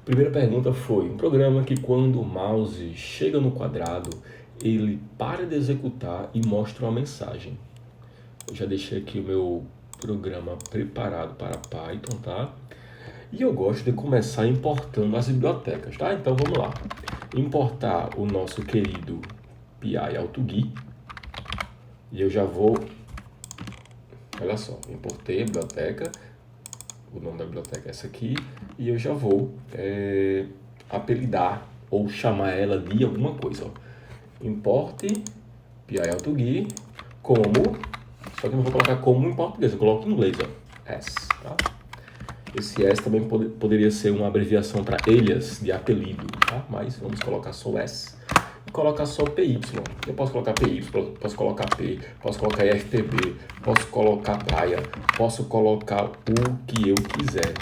Primeira pergunta foi, um programa que quando o mouse chega no quadrado, ele para de executar e mostra uma mensagem. Eu já deixei aqui o meu programa preparado para Python, tá? E eu gosto de começar importando as bibliotecas, tá? Então vamos lá. Importar o nosso querido PyAutoGui. E eu já vou... Olha só, importei a biblioteca. O nome da biblioteca é essa aqui. E eu já vou apelidar ou chamar ela de alguma coisa. Ó. Importe PyAutoGui como... Só que eu não vou colocar como em português, eu coloco em inglês, ó. S, tá? Esse S também poderia ser uma abreviação para alias, de apelido, tá? Mas vamos colocar só S e colocar só PY. Eu posso colocar PY, posso colocar P, posso colocar IFTB, posso colocar praia, posso colocar o que eu quiser.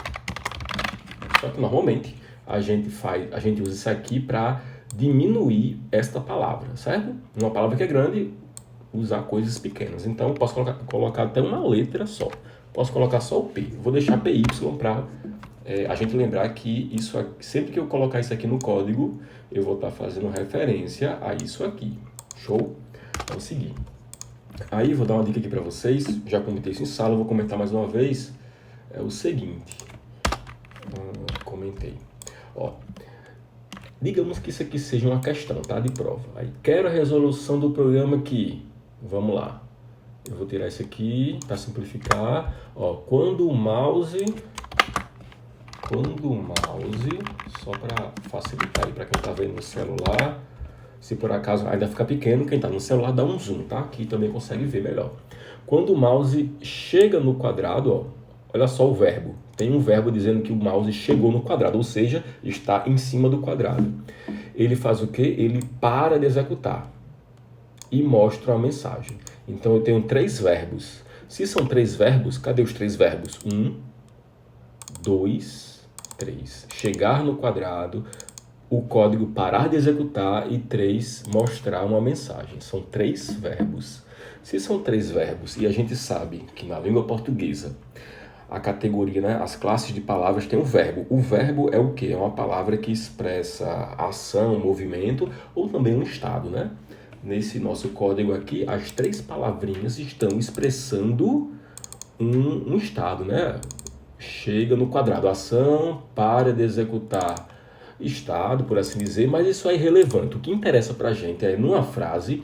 Só que normalmente a gente usa isso aqui para diminuir esta palavra, certo? Uma palavra que é grande, usar coisas pequenas. Então eu posso colocar até uma letra só. Posso colocar só o P. Vou deixar PY para a gente lembrar que isso aqui, sempre que eu colocar isso aqui no código, eu vou estar fazendo referência a isso aqui. Show? Vamos seguir. Aí vou dar uma dica aqui para vocês. Já comentei isso em sala, vou comentar mais uma vez. É o seguinte. Comentei. Ó, digamos que isso aqui seja uma questão, tá? De prova. Aí, quero a resolução do programa aqui. Vamos lá. Eu vou tirar isso aqui para simplificar. Ó, quando o mouse, só para facilitar aí para quem está vendo no celular, se por acaso ainda fica pequeno, quem está no celular dá um zoom, tá? Aqui também consegue ver melhor. Quando o mouse chega no quadrado, ó, olha só o verbo. Tem um verbo dizendo que o mouse chegou no quadrado, ou seja, está em cima do quadrado. Ele faz o quê? Ele para de executar e mostra uma mensagem. Então eu tenho 3 verbos. Se são 3 verbos, cadê os 3 verbos? 1, 2, 3. Chegar no quadrado, o código parar de executar e 3, mostrar uma mensagem. São 3 verbos. Se são 3 verbos e a gente sabe que na língua portuguesa a categoria, né, as classes de palavras tem um verbo. O verbo é o quê? É uma palavra que expressa ação, movimento ou também um estado, né? Nesse nosso código aqui, as 3 palavrinhas estão expressando um estado, né? Chega no quadrado, ação, para de executar, estado, por assim dizer, mas isso é irrelevante. O que interessa pra gente é, numa frase,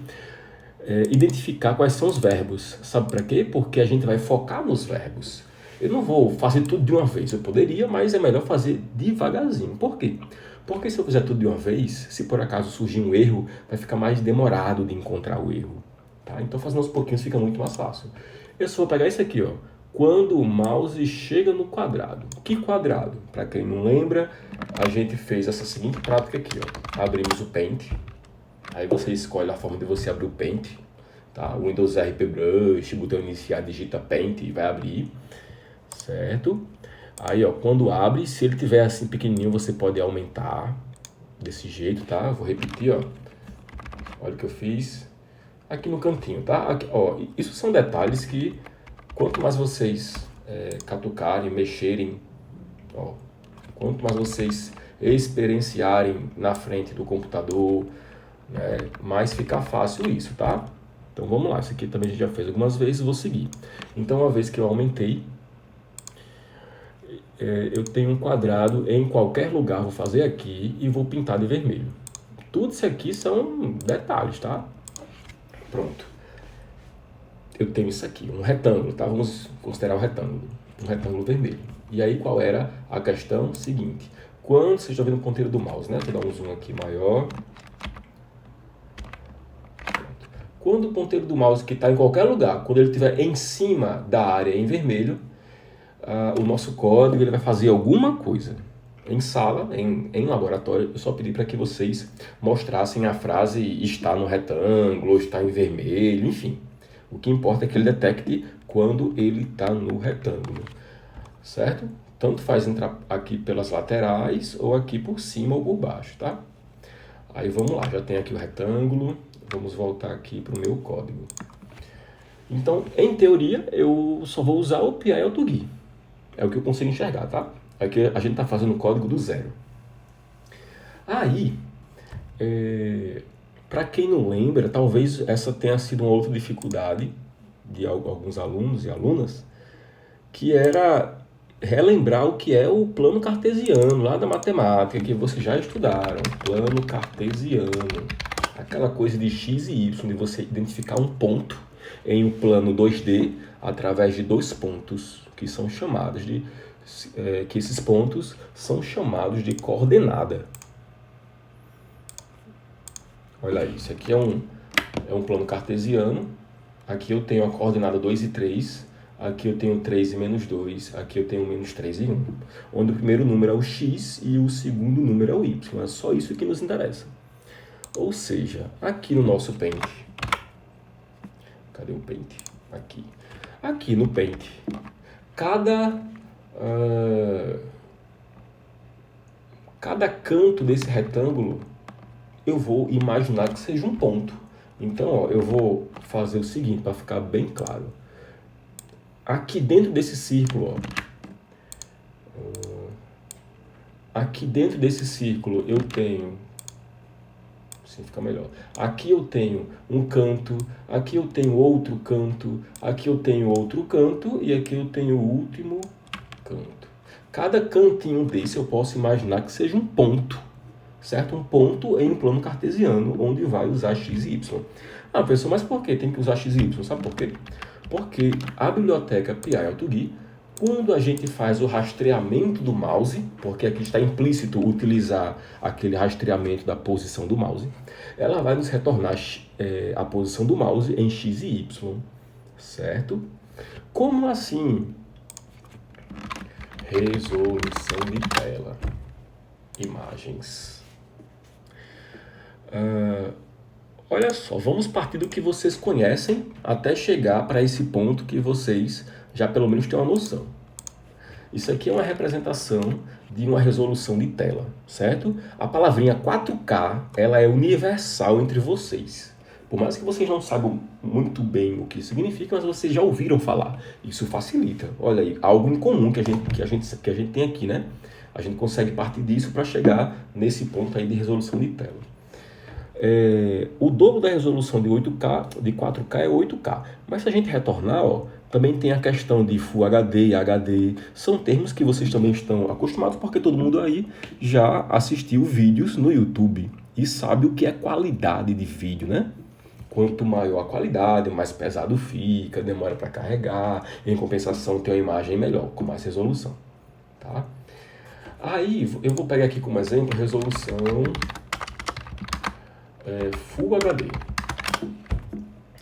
identificar quais são os verbos. Sabe para quê? Porque a gente vai focar nos verbos. Eu não vou fazer tudo de uma vez. Eu poderia, mas é melhor fazer devagarzinho. Por quê? Porque se eu fizer tudo de uma vez, se por acaso surgir um erro, vai ficar mais demorado de encontrar o erro. Tá? Então fazendo aos pouquinhos fica muito mais fácil. Eu só vou pegar isso aqui, ó. Quando o mouse chega no quadrado. Que quadrado? Para quem não lembra, a gente fez essa seguinte prática aqui, ó. Abrimos o Paint. Aí você escolhe a forma de você abrir o Paint. Tá? Windows RP Brush, botão iniciar, digita Paint e vai abrir. Certo? Aí, ó, quando abre, se ele tiver assim pequenininho, você pode aumentar desse jeito, tá? Vou repetir, ó. Olha o que eu fiz aqui no cantinho, tá? Aqui, ó, isso são detalhes que quanto mais vocês catucarem, mexerem, ó, quanto mais vocês experienciarem na frente do computador, né, mais fica fácil isso, tá? Então vamos lá, isso aqui também a gente já fez algumas vezes, vou seguir. Então, uma vez que eu aumentei, eu tenho um quadrado em qualquer lugar, vou fazer aqui e vou pintar de vermelho. Tudo isso aqui são detalhes, tá? Pronto. Eu tenho isso aqui, um retângulo, tá? Vamos considerar o retângulo, um retângulo vermelho. E aí qual era a questão? Seguinte, quando você está vendo o ponteiro do mouse, né? Vou dar um zoom aqui maior. Pronto. Quando o ponteiro do mouse que está em qualquer lugar, quando ele estiver em cima da área em vermelho, o nosso código ele vai fazer alguma coisa. Em sala, em laboratório, eu só pedi para que vocês mostrassem a frase está no retângulo, ou está em vermelho, enfim. O que importa é que ele detecte quando ele está no retângulo, certo? Tanto faz entrar aqui pelas laterais, ou aqui por cima ou por baixo, tá? Aí vamos lá, já tem aqui o retângulo, vamos voltar aqui para o meu código. Então, em teoria, eu só vou usar o PyAutoGui. É o que eu consigo enxergar, tá? Aqui a gente está fazendo o código do zero. Aí, para quem não lembra, talvez essa tenha sido uma outra dificuldade de alguns alunos e alunas, que era relembrar o que é o plano cartesiano lá da matemática, que vocês já estudaram. Plano cartesiano. Aquela coisa de x e y, de você identificar um ponto em um plano 2D através de dois pontos que são chamados de... que esses pontos são chamados de coordenada. Olha aí, isso aqui é um plano cartesiano. Aqui eu tenho a coordenada 2 e 3. Aqui eu tenho 3 e menos 2. Aqui eu tenho menos 3 e 1. Onde o primeiro número é o x e o segundo número é o y. É só isso que nos interessa. Ou seja, aqui no nosso pente. Cadê o pente? Aqui. Aqui no pente. Cada canto desse retângulo eu vou imaginar que seja um ponto. Então, ó, eu vou fazer o seguinte, para ficar bem claro. Aqui dentro desse círculo, ó, aqui dentro desse círculo eu tenho... Assim fica melhor. Aqui eu tenho um canto, aqui eu tenho outro canto, aqui eu tenho outro canto e aqui eu tenho o último canto. Cada cantinho desse eu posso imaginar que seja um ponto. Certo? Um ponto em um plano cartesiano, onde vai usar x e y. Ah, pessoal, mas por que tem que usar x e y? Sabe por quê? Porque a biblioteca PI-AutoGui, quando a gente faz o rastreamento do mouse, porque aqui está implícito utilizar aquele rastreamento da posição do mouse, ela vai nos retornar a posição do mouse em x e y. Certo? Como assim? Resolução de tela. Imagens. Olha só, vamos partir do que vocês conhecem até chegar para esse ponto que vocês já pelo menos têm uma noção. Isso aqui é uma representação de uma resolução de tela, certo? A palavrinha 4K, ela é universal entre vocês. Por mais que vocês não saibam muito bem o que significa, mas vocês já ouviram falar. Isso facilita. Olha aí, algo em comum que a gente tem aqui, né? A gente consegue partir disso para chegar nesse ponto aí de resolução de tela. O dobro da resolução de 4K é 8K. Mas se a gente retornar, ó, também tem a questão de Full HD e HD. São termos que vocês também estão acostumados, porque todo mundo aí já assistiu vídeos no YouTube e sabe o que é qualidade de vídeo, né? Quanto maior a qualidade, mais pesado fica, demora para carregar. Em compensação, tem uma imagem melhor, com mais resolução. Tá? Aí, eu vou pegar aqui como exemplo a resolução Full HD.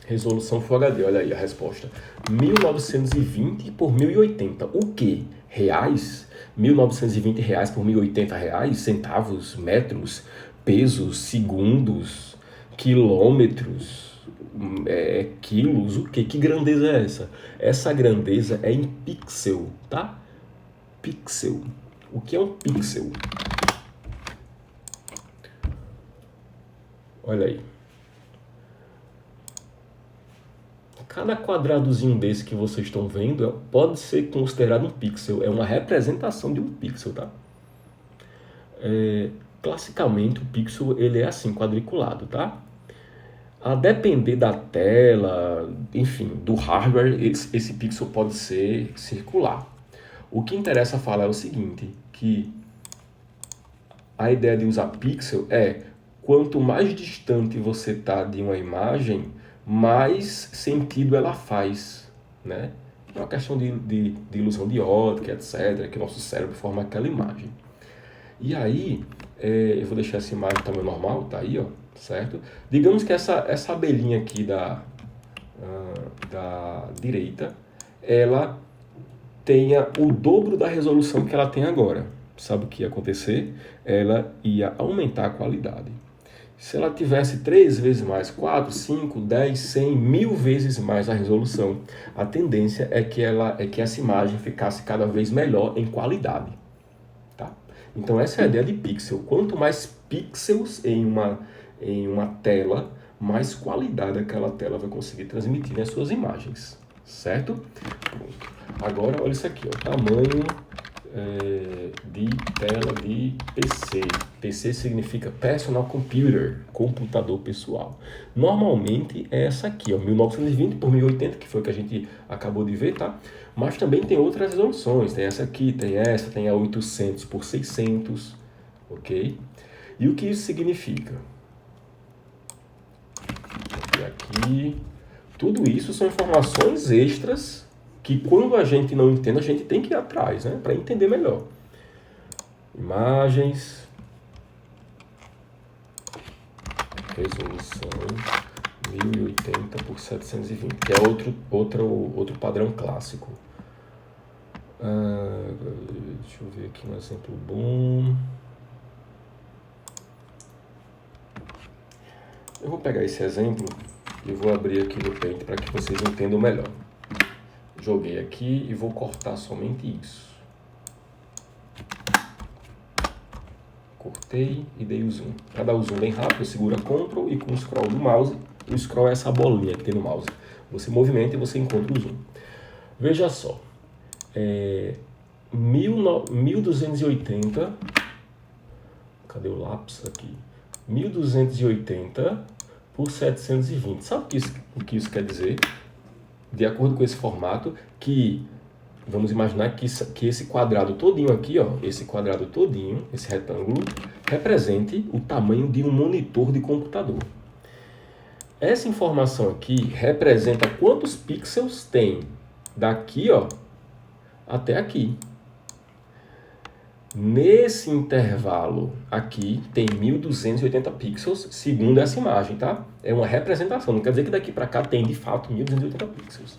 Resolução Full HD, olha aí a resposta. 1920 por 1080. O quê? Reais? 1920 reais por 1080 reais? Centavos? Metros? Pesos? Segundos? Quilômetros? Quilos? O quê? Que grandeza é essa? Essa grandeza é em pixel, tá? Pixel. O que é um pixel? Olha aí. Cada quadradozinho desse que vocês estão vendo pode ser considerado um pixel. É uma representação de um pixel, tá? Classicamente, o pixel ele é assim, quadriculado, tá? A depender da tela, enfim, do hardware, esse pixel pode ser circular. O que interessa falar é o seguinte, que a ideia de usar pixel é quanto mais distante você está de uma imagem, mais sentido ela faz, né? É uma questão de ilusão de ótica, etc., que o nosso cérebro forma aquela imagem. E aí, eu vou deixar essa imagem no tamanho normal, tá aí, ó, certo? Digamos que essa abelhinha aqui da direita, ela tenha o dobro da resolução que ela tem agora. Sabe o que ia acontecer? Ela ia aumentar a qualidade. Se ela tivesse 3 vezes mais, 4, 5, 10, 100, 1000 vezes mais a resolução, a tendência é que essa imagem ficasse cada vez melhor em qualidade. Tá? Então essa é a ideia de pixel. Quanto mais pixels em uma tela, mais qualidade aquela tela vai conseguir transmitir nas suas imagens. Certo? Pronto. Agora olha isso aqui, ó, tamanho de tela de PC. PC significa Personal Computer, computador pessoal. Normalmente é essa aqui, ó, 1920 por 1080, que foi o que a gente acabou de ver, tá? Mas também tem outras resoluções, tem essa aqui, tem essa, tem a 800 por 600, ok? E o que isso significa? E aqui, tudo isso são informações extras que quando a gente não entende, a gente tem que ir atrás, né? Para entender melhor. Imagens, resolução 1080 por 720, que é outro padrão clássico. Deixa eu ver aqui um exemplo bom. Eu vou pegar esse exemplo e vou abrir aqui no Paint para que vocês entendam melhor. Joguei aqui e vou cortar somente isso. Cortei e dei o zoom. Para dar o zoom bem rápido, segura Ctrl e com o scroll do mouse, o scroll é essa bolinha que tem no mouse. Você movimenta e você encontra o zoom. Veja só. 1280. Cadê o lápis aqui? 1280 por 720. Sabe o que isso quer dizer? De acordo com esse formato, que vamos imaginar que esse quadrado todinho aqui, ó, esse quadrado todinho, esse retângulo, represente o tamanho de um monitor de computador. Essa informação aqui representa quantos pixels tem daqui, ó, até aqui. Nesse intervalo aqui tem 1280 pixels, segundo essa imagem, tá? É uma representação, não quer dizer que daqui para cá tem de fato 1280 pixels.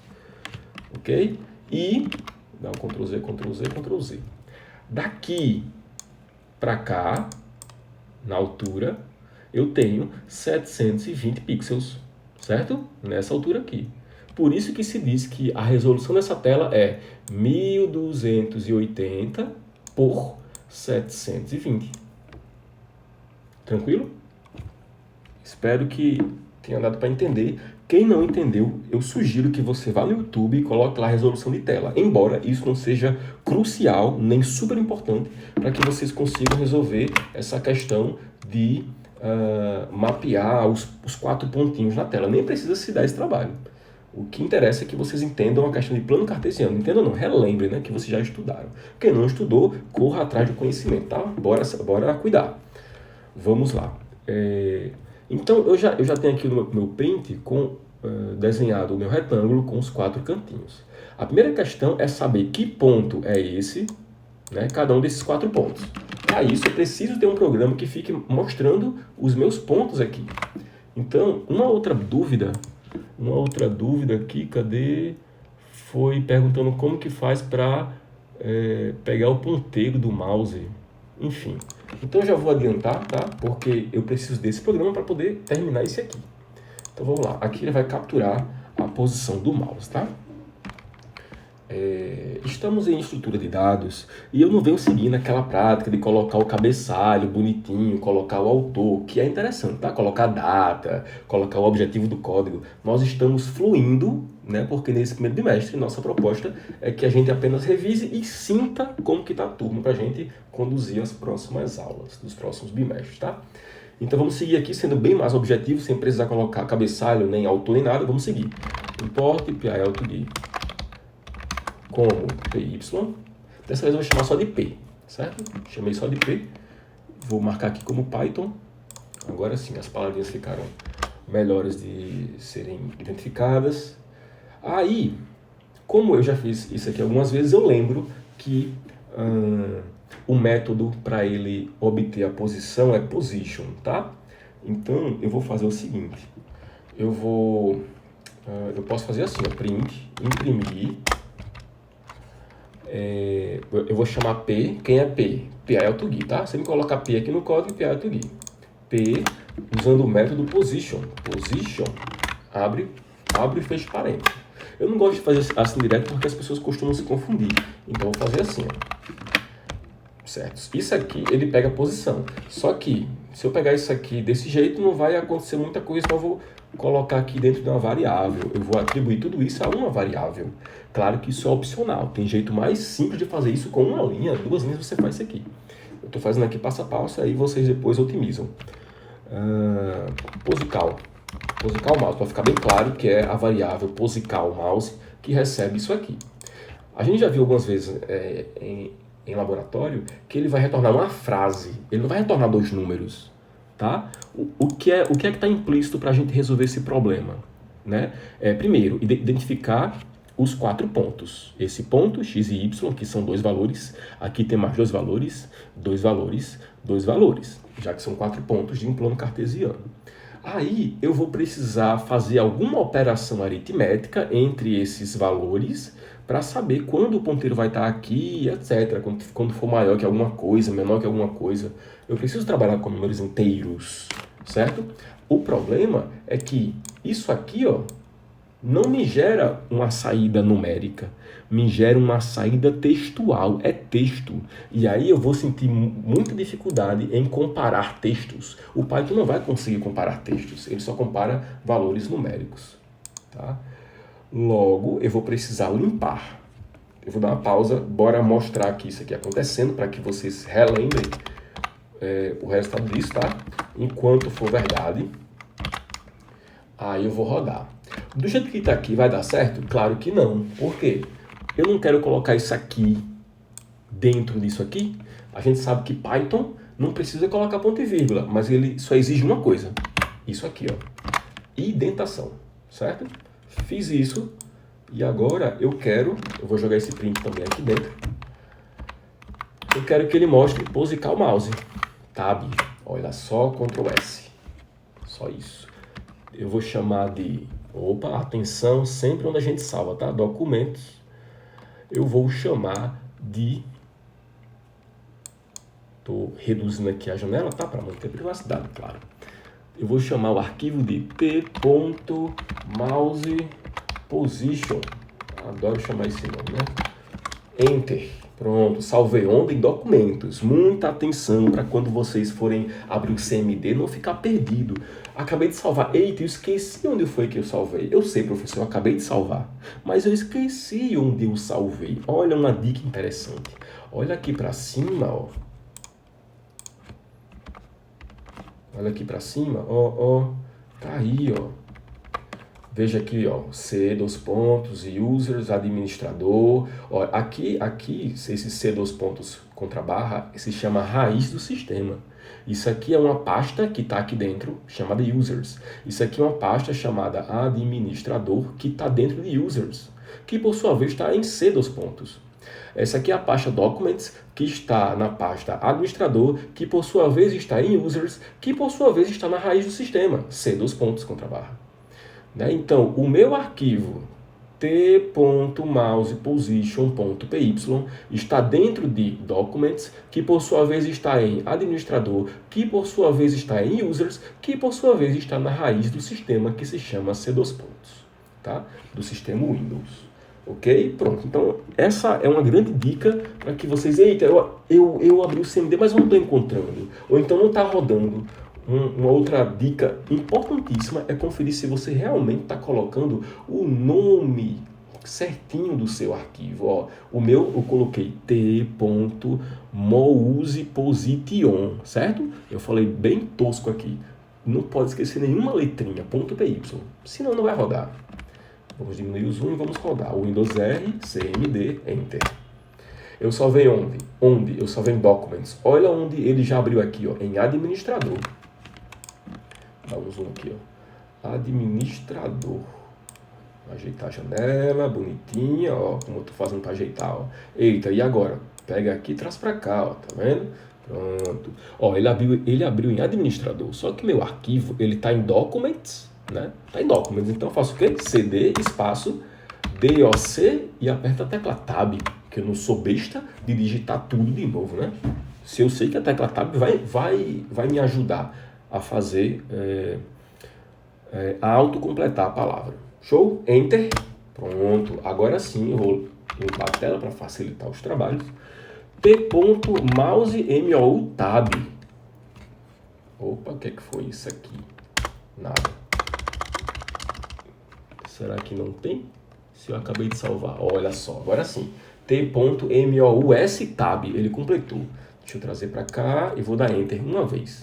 Ok? E, dá um Ctrl Z, Ctrl Z, Ctrl Z. Daqui para cá, na altura, eu tenho 720 pixels, certo? Nessa altura aqui. Por isso que se diz que a resolução dessa tela é 1280 por 720. Tranquilo? Espero que tenha dado para entender. Quem não entendeu, eu sugiro que você vá no YouTube e coloque lá a resolução de tela. Embora isso não seja crucial, nem super importante, para que vocês consigam resolver essa questão de mapear os 4 pontinhos na tela. Nem precisa se dar esse trabalho. O que interessa é que vocês entendam a questão de plano cartesiano. Entendam não, relembrem, né, que vocês já estudaram. Quem não estudou, corra atrás do conhecimento, tá? Bora cuidar. Vamos lá. Então, eu já tenho aqui no meu Paint desenhado o meu retângulo com os 4 cantinhos. A primeira questão é saber que ponto é esse, né, cada um desses 4 pontos. Para isso, eu preciso ter um programa que fique mostrando os meus pontos aqui. Então, uma outra dúvida aqui, cadê? Foi perguntando como que faz para pegar o ponteiro do mouse. Enfim, então eu já vou adiantar, tá? Porque eu preciso desse programa para poder terminar esse aqui. Então vamos lá, aqui ele vai capturar a posição do mouse, tá? Estamos em estrutura de dados e eu não venho seguindo aquela prática de colocar o cabeçalho bonitinho, colocar o autor, que é interessante, tá? Colocar a data, colocar o objetivo do código. Nós estamos fluindo, né? Porque nesse primeiro bimestre nossa proposta é que a gente apenas revise e sinta como que tá a turma para a gente conduzir as próximas aulas, dos próximos bimestres, tá? Então vamos seguir aqui sendo bem mais objetivo, sem precisar colocar cabeçalho, nem autor, nem nada. Vamos seguir. Import PIL2D como PY. Dessa vez eu vou chamar só de P, certo? Chamei só de P. Vou marcar aqui como Python. Agora sim, as palavrinhas ficaram melhores de serem identificadas. Aí, como eu já fiz isso aqui algumas vezes, eu lembro que o método para ele obter a posição é position, tá? Então, eu vou fazer o seguinte. Eu posso fazer assim, ó, print, imprimir. Eu vou chamar P. Quem é P? PIL2D, tá? Você me coloca P aqui no código, PIL2D. P, usando o método position. Position, abre e fecha parênteses. Eu não gosto de fazer assim direto porque as pessoas costumam se confundir. Então, eu vou fazer assim, ó. Certo? Isso aqui, ele pega a posição. Só que, se eu pegar isso aqui desse jeito, não vai acontecer muita coisa. Então, eu vou colocar aqui dentro de uma variável. Eu vou atribuir tudo isso a uma variável. Claro que isso é opcional. Tem jeito mais simples de fazer isso com uma linha, 2 linhas você faz isso aqui. Eu estou fazendo aqui passo a passo, aí vocês depois otimizam. Posical mouse, para ficar bem claro que é a variável posical mouse que recebe isso aqui. A gente já viu algumas vezes em laboratório que ele vai retornar uma frase, ele não vai retornar 2 números, tá? O que é que está implícito para a gente resolver esse problema, né? Primeiro, identificar os 4 pontos. Esse ponto, x e y, que são 2 valores, aqui tem mais 2 valores, 2 valores, 2 valores, já que são 4 pontos de um plano cartesiano. Aí eu vou precisar fazer alguma operação aritmética entre esses valores para saber quando o ponteiro vai estar aqui, etc. Quando for maior que alguma coisa, menor que alguma coisa. Eu preciso trabalhar com números inteiros, certo? O problema é que isso aqui, ó, não me gera uma saída numérica, me gera uma saída textual, é texto. E aí eu vou sentir muita dificuldade em comparar textos. O Python não vai conseguir comparar textos, ele só compara valores numéricos, tá? Logo, eu vou precisar limpar. Eu vou dar uma pausa, bora mostrar aqui isso aqui acontecendo, para que vocês relembrem o resultado disso, tá? Enquanto for verdade, aí eu vou rodar. Do jeito que está aqui, vai dar certo? Claro que não. Por quê? Eu não quero colocar isso aqui dentro disso aqui. A gente sabe que Python não precisa colocar ponto e vírgula, mas ele só exige uma coisa. Isso aqui, ó. Indentação, certo? Fiz isso e agora eu vou jogar esse print também aqui dentro. Eu quero que ele mostre posical mouse. Tab, olha só, Ctrl S. Só isso. Eu vou chamar de... Opa, atenção, sempre onde a gente salva, tá? Documentos. Eu vou chamar de... Estou reduzindo aqui a janela, tá? Para manter a privacidade, claro. Eu vou chamar o arquivo de t.mousePosition. Adoro chamar esse nome, né? Enter. Pronto, salvei onda em documentos. Muita atenção para quando vocês forem abrir o CMD não ficar perdido. Acabei de salvar. Eita, eu esqueci onde foi que eu salvei. Eu sei, professor, eu acabei de salvar. Mas eu esqueci onde eu salvei. Olha uma dica interessante. Olha aqui para cima, ó. Olha aqui para cima, ó. Tá aí, ó. Veja aqui, ó, C, dois pontos, users, administrador. Ó, aqui, esse C, dois pontos, contra barra, se chama raiz do sistema. Isso aqui é uma pasta que está aqui dentro, chamada users. Isso aqui é uma pasta chamada administrador, que está dentro de users, que por sua vez está em C, dois pontos. Essa aqui é a pasta documents, que está na pasta administrador, que por sua vez está em users, que por sua vez está na raiz do sistema, C, dois pontos, contra barra. Então, o meu arquivo t.mousePosition.py está dentro de documents, que por sua vez está em administrador, que por sua vez está em users, que por sua vez está na raiz do sistema que se chama C2 pontos, tá? Do sistema Windows. Ok? Pronto. Então, essa é uma grande dica para que vocês... Eita, eu abri o CMD, mas eu não estou encontrando. Ou então não está rodando. Uma outra dica importantíssima é conferir se você realmente está colocando o nome certinho do seu arquivo. Ó, o meu eu coloquei t.mousePosition, certo? Eu falei bem tosco aqui. Não pode esquecer nenhuma letrinha, .py, senão não vai rodar. Vamos diminuir o zoom e vamos rodar. O Windows R, CMD, Enter. Eu salvei onde? Eu salvei em Documents. Olha onde ele já abriu aqui, ó, em Administrador. Dá um zoom aqui, ó. Administrador. Ajeitar a janela, bonitinha, ó. Como eu tô fazendo para ajeitar, ó. Eita, e agora? Pega aqui e traz para cá, ó. Tá vendo? Pronto. Ó, ele abriu em administrador. Só que meu arquivo, ele tá em Documents, né? Tá em Documents. Então eu faço o quê? CD, espaço, DOC e aperto a tecla Tab. Que eu não sou besta de digitar tudo de novo, né? Se eu sei que a tecla Tab vai me ajudar a fazer, a autocompletar a palavra. Show? Enter. Pronto. Agora sim, eu vou limpar a tela para facilitar os trabalhos. T.mouseMOUTab. Opa, o que é que foi isso aqui? Nada. Será que não tem? Se eu acabei de salvar. Olha só, agora sim. T.MOUS tab, ele completou. Deixa eu trazer para cá e vou dar Enter uma vez.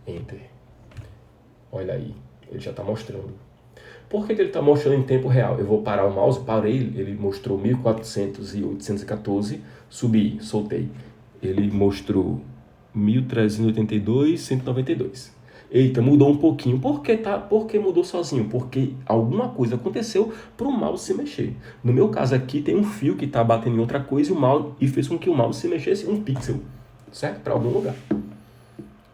Enter. Olha aí, ele já está mostrando. Por que ele está mostrando em tempo real? Eu vou parar o mouse, parei, ele mostrou 1400 e 814, subi, soltei. Ele mostrou 1382, 192. Eita, mudou um pouquinho. Por que mudou sozinho? Porque alguma coisa aconteceu para o mouse se mexer. No meu caso aqui tem um fio que está batendo em outra coisa e fez com que o mouse se mexesse um pixel, certo? Para algum lugar.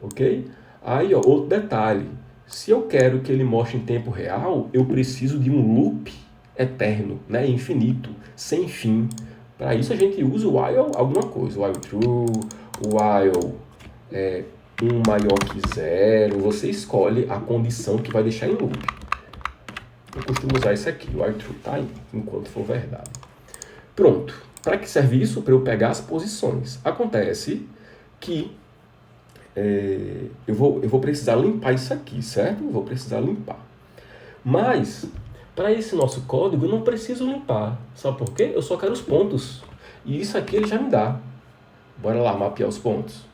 Ok? Aí, ó, outro detalhe. Se eu quero que ele mostre em tempo real, eu preciso de um loop eterno, né? Infinito, sem fim. Para isso a gente usa o while alguma coisa. While true, while maior que zero. Você escolhe a condição que vai deixar em loop. Eu costumo usar isso aqui, while true, tá? Enquanto for verdade. Pronto. Para que serve isso? Para eu pegar as posições. Acontece que eu vou precisar limpar isso aqui, certo? Eu vou precisar limpar. Mas, para esse nosso código, eu não preciso limpar. Sabe por quê? Eu só quero os pontos. E isso aqui ele já me dá. Bora lá mapear os pontos.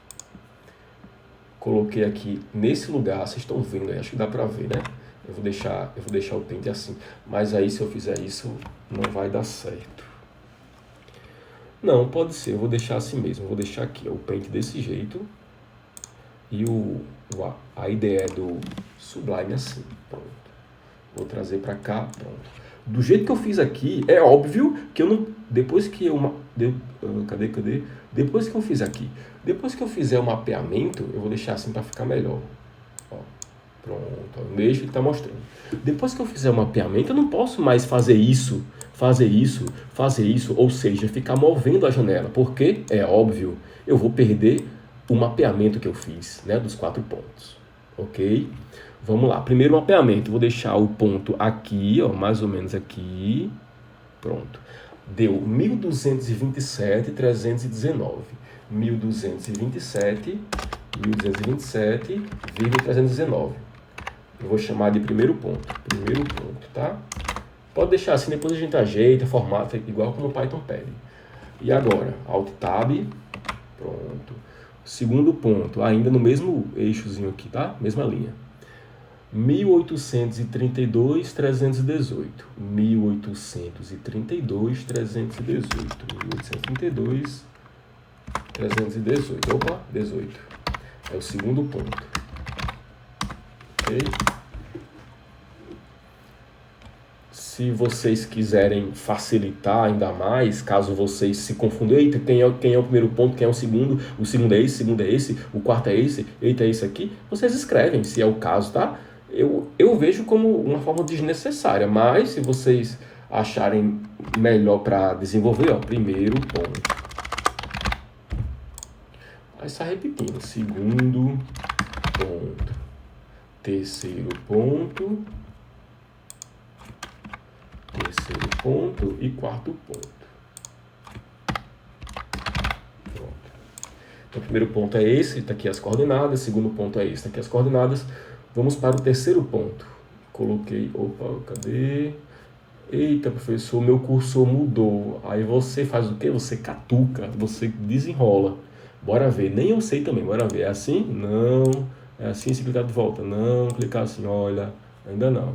Coloquei aqui nesse lugar, vocês estão vendo aí, acho que dá para ver, né? Eu vou deixar o pente assim. Mas aí, se eu fizer isso, não vai dar certo. Não, pode ser. Eu vou deixar assim mesmo. Eu vou deixar aqui, ó, o pente desse jeito. E a ideia do Sublime assim, pronto. Vou trazer para cá, pronto. Do jeito que eu fiz aqui, é óbvio que eu não... Depois que eu fiz aqui, depois que eu fizer o mapeamento, eu vou deixar assim para ficar melhor. Ó, pronto, ó, o eixo que está mostrando. Depois que eu fizer o mapeamento, eu não posso mais fazer isso, ou seja, ficar movendo a janela, porque, é óbvio, eu vou perder o mapeamento que eu fiz, né, dos 4 pontos, ok? Vamos lá, primeiro mapeamento, vou deixar o ponto aqui, ó, mais ou menos aqui, pronto. Deu 1227,319, 1227,319. Eu vou chamar de primeiro ponto, tá? Pode deixar assim, depois a gente ajeita, formata, igual como o Python pede. E agora, Alt Tab, pronto. Segundo ponto, ainda no mesmo eixozinho aqui, tá? Mesma linha. 1832,318. 1832,318. Opa, 18. É o segundo ponto. Ok? Se vocês quiserem facilitar ainda mais, caso vocês se confundam, eita, quem é o primeiro ponto, quem é o segundo é esse, o quarto é esse, eita, é esse aqui, vocês escrevem, se é o caso, tá? Eu vejo como uma forma desnecessária, mas se vocês acharem melhor para desenvolver, ó, primeiro ponto. Aí está repetindo, segundo ponto, terceiro ponto e quarto ponto. Pronto. Então, o primeiro ponto é esse, está aqui as coordenadas. Segundo ponto é esse, está aqui as coordenadas. Vamos para o terceiro ponto. Coloquei, opa, cadê? Eita, professor, meu cursor mudou. Aí você faz o quê? Você catuca, você desenrola. Bora ver, nem eu sei também, bora ver. É assim? Não. É assim, se clicar de volta? Não. Clicar assim, olha, ainda não.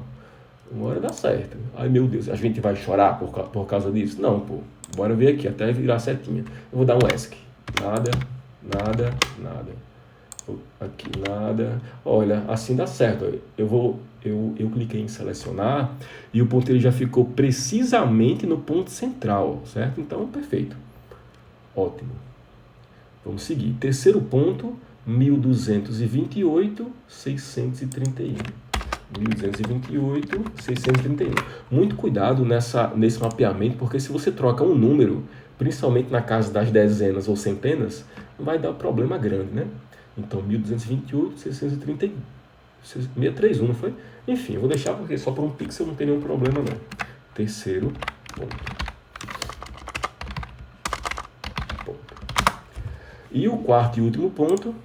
Uma hora dá certo. Ai, meu Deus, a gente vai chorar por causa disso? Não, pô. Bora ver aqui, até virar setinha. Eu vou dar um ESC. Nada. Aqui, nada. Olha, assim dá certo. Eu cliquei em selecionar e o ponteiro já ficou precisamente no ponto central, certo? Então, perfeito. Ótimo. Vamos seguir. Terceiro ponto, 1228,631. 1228,631. Muito cuidado nesse mapeamento, porque se você troca um número, principalmente na casa das dezenas ou centenas, vai dar problema grande, né? Então, 1228,631, 631, não foi? Enfim, eu vou deixar porque só por um pixel não tem nenhum problema, não. Terceiro ponto. E o quarto e último ponto,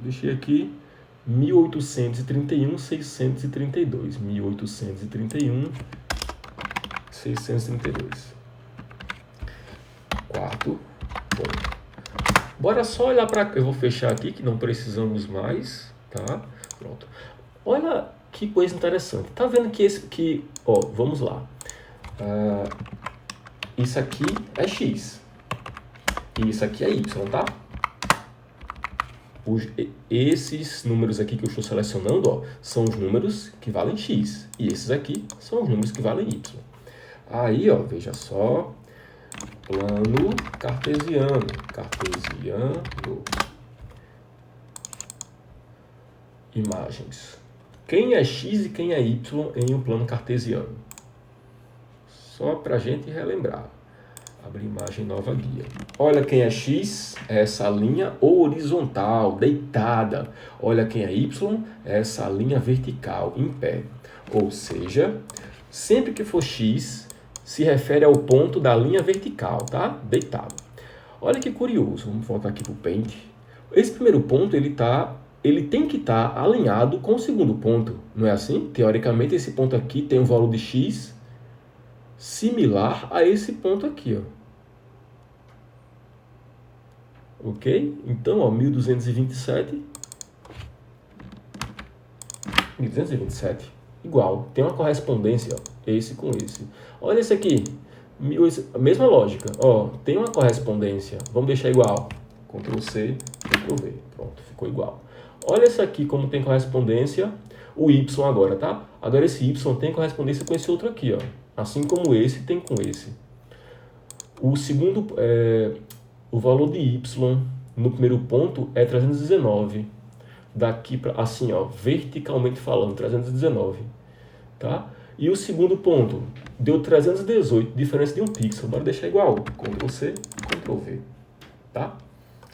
deixei aqui, 1831,632. 1831,632. 632. Quarto ponto. Bora só olhar para cá. Eu vou fechar aqui, que não precisamos mais, tá? Pronto. Olha que coisa interessante. Tá vendo que ó, vamos lá. Isso aqui é x. E isso aqui é y, tá? Esses números aqui que eu estou selecionando, ó, são os números que valem x. E esses aqui são os números que valem y. Aí, ó, veja só. Plano cartesiano. Imagens. Quem é x e quem é y em um plano cartesiano? Só para a gente relembrar. Abre imagem, nova guia. Olha quem é x, é essa linha horizontal, deitada. Olha quem é y, é essa linha vertical, em pé. Ou seja, sempre que for x, se refere ao ponto da linha vertical, tá? Deitado. Olha que curioso, vamos voltar aqui para o Paint. Esse primeiro ponto, ele tem que estar alinhado com o segundo ponto, não é assim? Teoricamente, esse ponto aqui tem um valor de x similar a esse ponto aqui, ó. Ok? Então, ó, 1227 igual. Tem uma correspondência, ó, esse com esse. Olha esse aqui, a mesma lógica. Ó, tem uma correspondência. Vamos deixar igual. Ctrl C, Ctrl V. Pronto, ficou igual. Olha esse aqui como tem correspondência. O y agora, tá? Agora esse y tem correspondência com esse outro aqui, ó. Assim como esse tem com esse. O segundo, o valor de y no primeiro ponto é 319. Daqui para, assim, ó, verticalmente falando, 319. Tá? E o segundo ponto deu 318, diferença de um pixel. Bora deixar igual. Ctrl C, Ctrl V. Tá?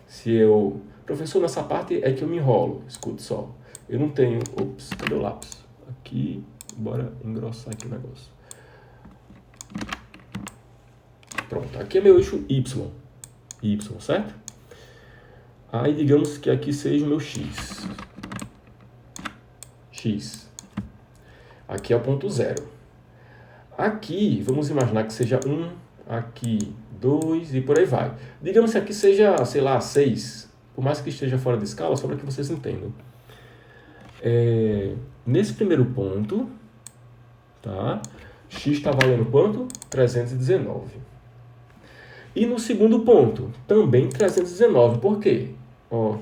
Se eu... Professor, nessa parte é que eu me enrolo. Escute só. Eu não tenho... Ops, cadê o lápis? Aqui, bora engrossar aqui o negócio. Pronto, aqui é meu eixo Y. Y, certo? Aí, digamos que aqui seja o meu X. X. Aqui é o ponto 0. Aqui, vamos imaginar que seja 1, aqui 2 e por aí vai. Digamos que aqui seja, sei lá, 6. Por mais que esteja fora de escala, só para que vocês entendam. Nesse primeiro ponto, tá? X está valendo quanto? 319. E no segundo ponto, também 319. Por quê? Ó,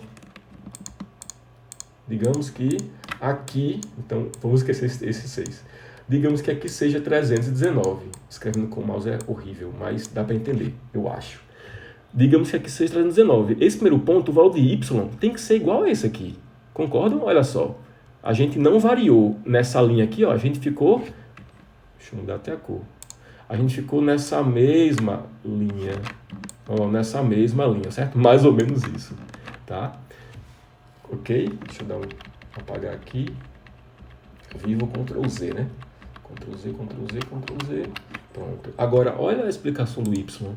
digamos que aqui, então vamos esquecer esse 6. Digamos que aqui seja 319. Escrevendo com o mouse é horrível, mas dá para entender, eu acho. Digamos que aqui seja 319. Esse primeiro ponto, o valor de y, tem que ser igual a esse aqui. Concordam? Olha só. A gente não variou nessa linha aqui, ó. A gente ficou... Deixa eu mudar até a cor. A gente ficou nessa mesma linha. Ó, nessa mesma linha, certo? Mais ou menos isso, tá? Ok? Deixa eu apagar aqui. Vivo Ctrl Z, né? Ctrl Z, Ctrl Z, Ctrl Z. Pronto. Agora, olha a explicação do Y.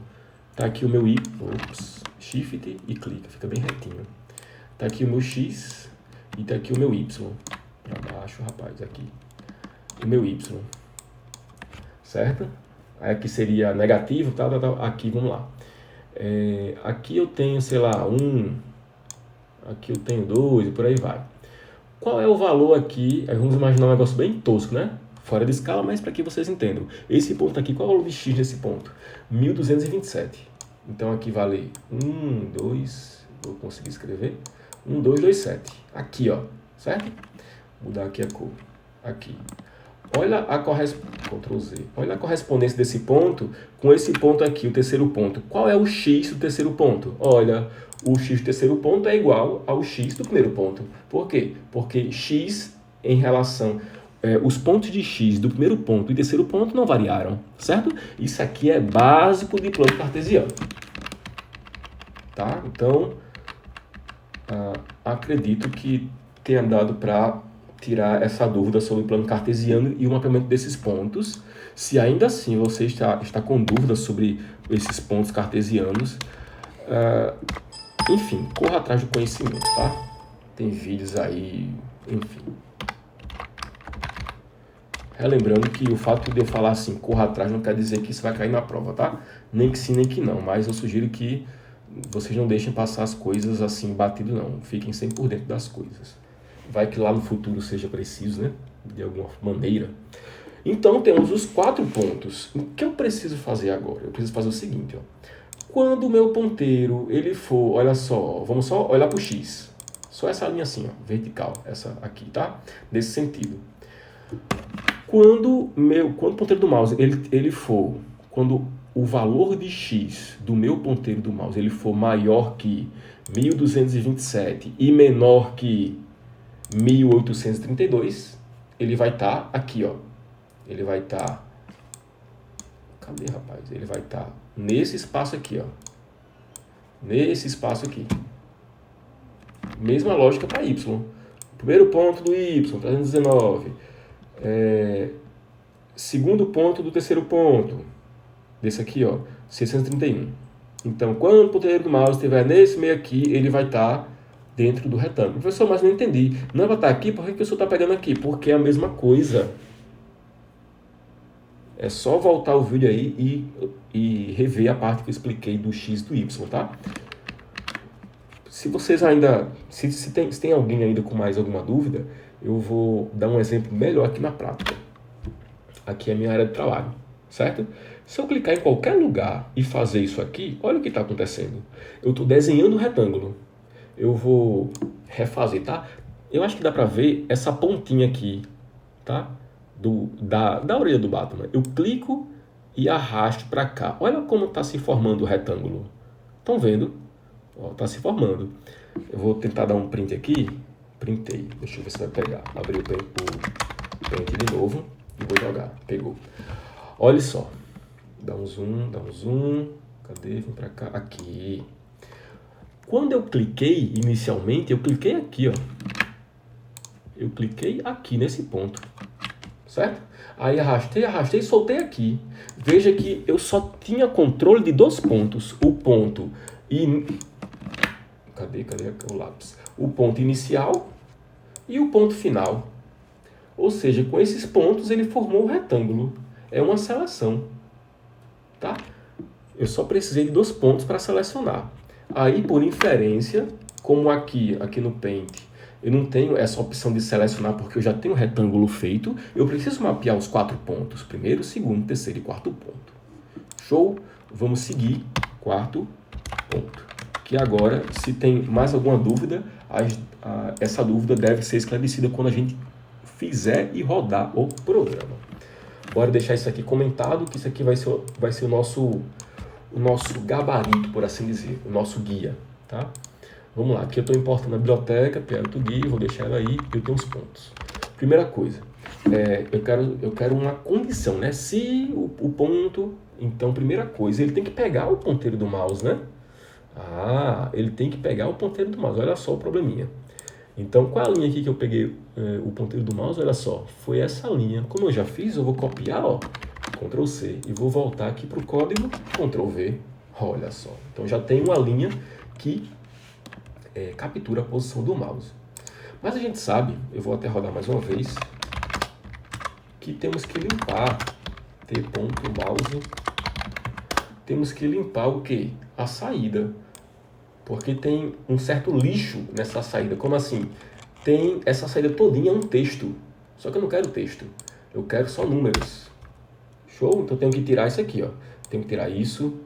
Tá aqui o meu Y. Ops. Shift e clica. Fica bem retinho. Tá aqui o meu X e tá aqui o meu Y. Pra baixo, rapaz, aqui. O meu Y. Certo? Aí aqui seria negativo, tal. Aqui, vamos lá. Aqui eu tenho, sei lá, 1. Aqui eu tenho 2 e por aí vai. Qual é o valor aqui? Aí vamos imaginar um negócio bem tosco, né? Fora de escala, mas para que vocês entendam. Esse ponto aqui, qual é o valor de x desse ponto? 1227. Então aqui vale 1, 2, vou conseguir escrever. 1, 2, 2, 7. Aqui, ó, certo? Vou mudar aqui a cor. Aqui. Olha a Ctrl Z. Olha a correspondência desse ponto com esse ponto aqui, o terceiro ponto. Qual é o x do terceiro ponto? Olha, o x do terceiro ponto é igual ao x do primeiro ponto. Por quê? Porque x em relação... os pontos de x do primeiro ponto e terceiro ponto não variaram, certo? Isso aqui é básico de plano cartesiano. Tá? Então, acredito que tenha dado para tirar essa dúvida sobre o plano cartesiano e o mapeamento desses pontos. Se ainda assim você está com dúvidas sobre esses pontos cartesianos, enfim, corra atrás do conhecimento, tá? Tem vídeos aí, enfim. Relembrando que o fato de eu falar assim, corra atrás, não quer dizer que isso vai cair na prova, tá? Nem que sim, nem que não. Mas eu sugiro que vocês não deixem passar as coisas assim batido, não. Fiquem sempre por dentro das coisas. Vai que lá no futuro seja preciso, né? De alguma maneira. Então, temos os 4 pontos. O que eu preciso fazer agora? Eu preciso fazer o seguinte, ó. Quando o meu ponteiro, ele for, olha só, vamos só olhar para o X. Só essa linha assim, ó, vertical, essa aqui, tá? Nesse sentido. Quando o ponteiro do mouse, ele for, quando o valor de X do meu ponteiro do mouse, ele for maior que 1227 e menor que 1832, ele vai estar aqui, ó. Ele vai estar... Cadê, rapaz? Ele vai estar nesse espaço aqui, ó. Nesse espaço aqui. Mesma lógica para Y. Primeiro ponto do Y, 319. Segundo ponto do terceiro ponto. Desse aqui, ó, 631. Então, quando o ponteiro do mouse estiver nesse meio aqui, ele vai estar dentro do retângulo. Professor, mas não entendi. Não vai estar aqui, por que o senhor está pegando aqui? Porque é a mesma coisa. É só voltar o vídeo aí e rever a parte que eu expliquei do X e do Y, tá? Se vocês ainda... Se tem alguém ainda com mais alguma dúvida, eu vou dar um exemplo melhor aqui na prática. Aqui é a minha área de trabalho, certo? Se eu clicar em qualquer lugar e fazer isso aqui, olha o que está acontecendo. Eu estou desenhando um retângulo. Eu vou refazer, tá? Eu acho que dá para ver essa pontinha aqui, tá? Da orelha do Batman. Eu clico e arrasto para cá. Olha como está se formando o retângulo. Estão vendo? Está se formando. Eu vou tentar dar um print aqui. Printei. Deixa eu ver se vai pegar. Abri o print de novo e vou jogar. Pegou. Olha só. Dá um zoom, dá um zoom. Cadê? Vem para cá. Aqui. Quando eu cliquei inicialmente, eu cliquei aqui, ó. Eu cliquei aqui nesse ponto. Certo? Aí arrastei, soltei aqui. Veja que eu só tinha controle de 2 pontos. O ponto Cadê o lápis? O ponto inicial e o ponto final. Ou seja, com esses pontos ele formou um retângulo. É uma seleção. Tá? Eu só precisei de 2 pontos para selecionar. Aí, por inferência, como aqui no Paint, eu não tenho essa opção de selecionar porque eu já tenho um retângulo feito, eu preciso mapear os 4 pontos. Primeiro, segundo, terceiro e quarto ponto. Show? Vamos seguir. 4º ponto. Que agora, se tem mais alguma dúvida, essa dúvida deve ser esclarecida quando a gente fizer e rodar o programa. Bora deixar isso aqui comentado, que isso aqui vai ser o nosso gabarito, por assim dizer, o nosso guia, tá? Vamos lá, aqui eu estou importando a biblioteca, Piano Guia, vou deixar ela aí, eu tenho os pontos. Primeira coisa, eu quero uma condição, né? Se o ponto, então, primeira coisa, ele tem que pegar o ponteiro do mouse, né? Ele tem que pegar o ponteiro do mouse, olha só o probleminha. Então, qual é a linha aqui que eu peguei o ponteiro do mouse? Olha só, foi essa linha. Como eu já fiz, eu vou copiar, ó, Ctrl C, e vou voltar aqui para o código, Ctrl V, olha só. Então, já tem uma linha que captura a posição do mouse. Mas a gente sabe, eu vou até rodar mais uma vez, que temos que limpar T.mouse, temos que limpar o quê? A saída. Porque tem um certo lixo nessa saída. Como assim? Tem essa saída todinha um texto. Só que eu não quero texto. Eu quero só números. Show? Então eu tenho que tirar isso aqui, ó. Tenho que tirar isso,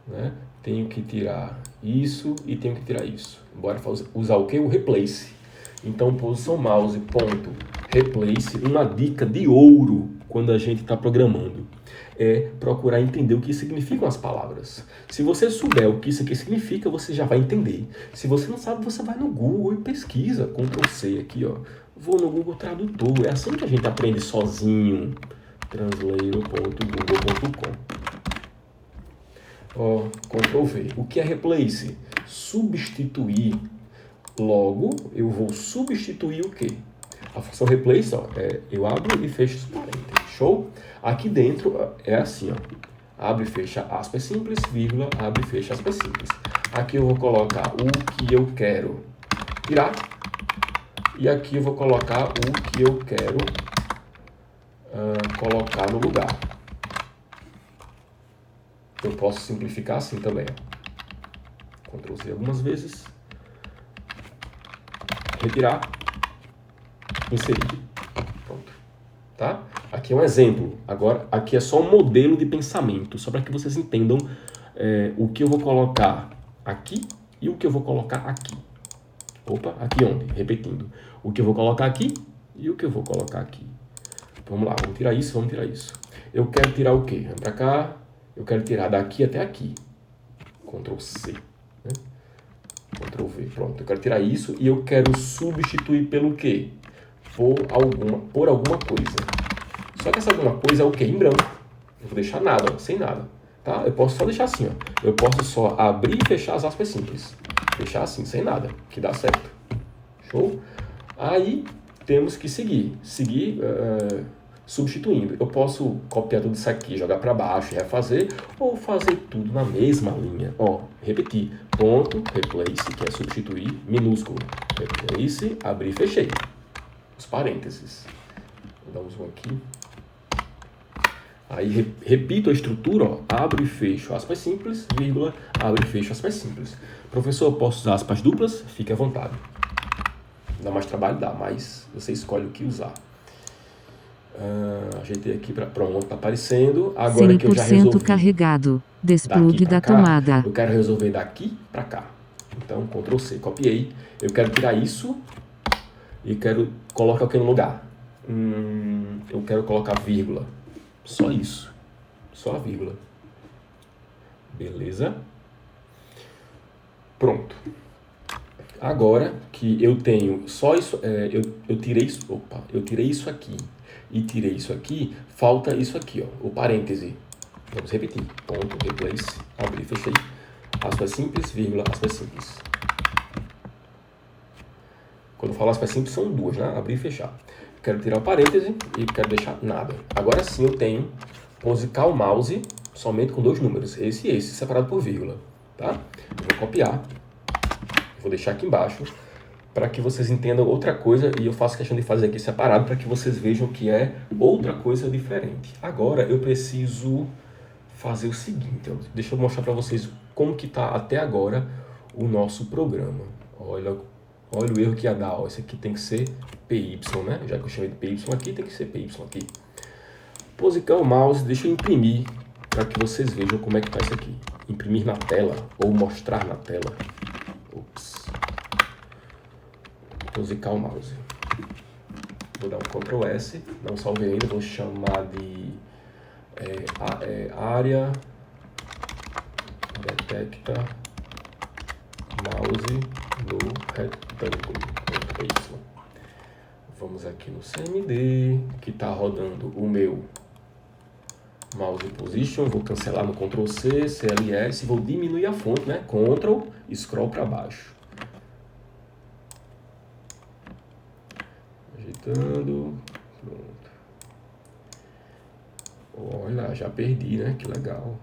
né? Tenho que tirar isso e tenho que tirar isso. Bora usar o quê? O replace. Então, posição mouse, ponto, replace. Uma dica de ouro quando a gente está programando é procurar entender o que significam as palavras. Se você souber o que isso aqui significa, você já vai entender. Se você não sabe, você vai no Google e pesquisa. Ctrl C aqui, ó. Vou no Google Tradutor. É assim que a gente aprende sozinho. Translator.google.com. Ctrl V. O que é replace? Substituir. Logo, eu vou substituir o quê? A função replace, ó, eu abro e fecho os parênteses. Show? Aqui dentro é assim, ó. Abre e fecha aspas simples, vírgula, abre e fecha aspas simples. Aqui eu vou colocar o que eu quero tirar. E aqui eu vou colocar o que eu quero colocar no lugar. Eu posso simplificar assim também. Ctrl C algumas vezes. Retirar. Inserir. Pronto. Tá? Aqui é um exemplo. Agora, aqui é só um modelo de pensamento, só para que vocês entendam o que eu vou colocar aqui e o que eu vou colocar aqui. Opa, aqui onde? Repetindo. O que eu vou colocar aqui e o que eu vou colocar aqui. Vamos lá, vamos tirar isso, vamos tirar isso. Eu quero tirar o quê? Vamos para cá. Eu quero tirar daqui até aqui. Ctrl C. Né? Ctrl V. Pronto, eu quero tirar isso e eu quero substituir pelo quê? Por alguma coisa. Só que essa alguma coisa é o quê? Em branco. Eu vou deixar nada, ó, sem nada. Tá? Eu posso só deixar assim, ó. Eu posso só abrir e fechar as aspas simples. Deixar assim, sem nada, que dá certo. Show? Aí, temos que seguir. Substituindo. Eu posso copiar tudo isso aqui, jogar para baixo e refazer, ou fazer tudo na mesma linha. Ó, repetir. Ponto, replace, que é substituir, minúsculo. Replace, abrir e fechei. Os parênteses. Vou dar um zoom aqui. Aí repito a estrutura, ó, abro e fecho aspas simples, vírgula, abro e fecho aspas simples. Professor, eu posso usar aspas duplas? Fique à vontade. Dá mais trabalho? Dá, mas você escolhe o que usar. Ajeitei aqui para pronto, tá aparecendo. Agora que eu já resolvi carregado. Desplug da cá, tomada. eu quero resolver daqui para cá. Então, Ctrl C, copiei. Eu quero tirar isso e quero colocar o que no lugar? Eu quero colocar vírgula. Só isso. Só a vírgula. Beleza? Pronto. Agora que eu tenho só isso, eu tirei isso, eu tirei isso aqui e tirei isso aqui, falta isso aqui, ó, o parêntese. Vamos repetir. Ponto, replace, abrir, fechei. Aspas simples, vírgula, aspas simples. Quando eu falo aspas simples, são duas, né? Abrir e fechar. Quero tirar o parêntese e quero deixar nada. Agora sim eu tenho posicar o mouse somente com dois números, esse e esse, separado por vírgula, tá? Eu vou copiar, vou deixar aqui embaixo, para que vocês entendam outra coisa, e eu faço questão de fazer aqui separado, para que vocês vejam que é outra coisa diferente. Agora eu preciso fazer o seguinte, ó, deixa eu mostrar para vocês como que está até agora o nosso programa. Olha o erro que ia dar, ó, esse aqui tem que ser PY, né? Já que eu chamei de PY aqui, tem que ser PY aqui. Posicar o mouse, deixa eu imprimir, para que vocês vejam como é que está isso aqui. Imprimir na tela, ou mostrar na tela. Ops. Posicar o mouse. Vou dar um Ctrl S, não salvei ainda, vou chamar de área detecta mouse no retângulo. Vamos aqui no CMD, que está rodando o meu mouse position, vou cancelar no Ctrl C, CLS, vou diminuir a fonte, né? Ctrl, scroll para baixo. Ajeitando, pronto. Olha, já perdi, né? Que legal.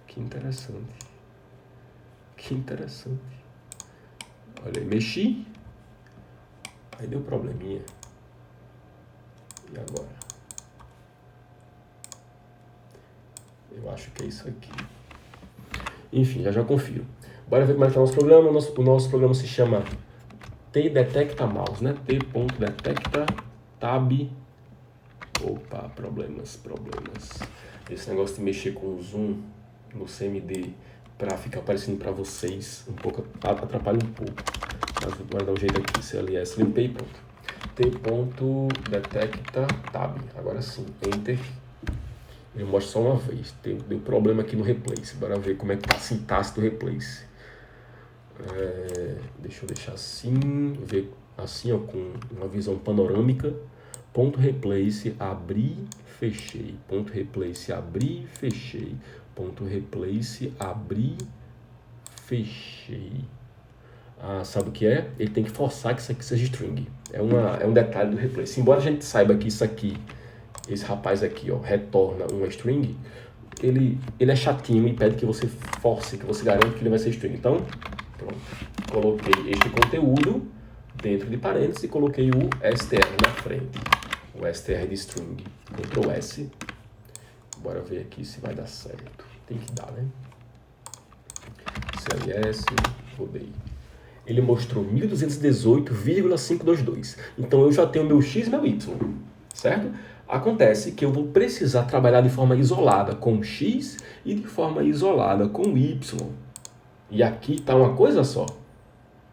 Que interessante. Que interessante. Olha, mexi. Aí deu probleminha. E agora? Eu acho que é isso aqui. Enfim, já confio. Bora ver como é que está o nosso programa. O nosso programa se chama T-Detecta Mouse, né? T.Detecta Tab. Opa, problemas. Esse negócio de mexer com o zoom no CMD para ficar aparecendo para vocês um pouco, atrapalha um pouco. Mas vou dar um jeito aqui, CLS, limpei e pronto. T.Detecta Tab. Agora sim, Enter. Eu mostro só uma vez. Deu problema aqui no Replace. Bora ver como é que tá a sintaxe do Replace. Deixa eu deixar assim, ver assim, ó, com uma visão panorâmica. Ponto replace, abrir, fechei. Ponto replace, abrir, fechei. Ponto replace, abrir, fechei. Sabe o que é? Ele tem que forçar que isso aqui seja string. É um detalhe do replace. Embora a gente saiba que isso aqui, esse rapaz aqui, ó, retorna uma string, ele é chatinho e pede que você force, que você garante que ele vai ser string. Então, pronto. Coloquei este conteúdo dentro de parênteses e coloquei o str na frente. o str de string, Ctrl S. Bora ver aqui se vai dar certo. Tem que dar, né? CLS, rodei. Ele mostrou 1218,522. Então eu já tenho meu x e meu y, certo? Acontece que eu vou precisar trabalhar de forma isolada com x e de forma isolada com y. E aqui está uma coisa só,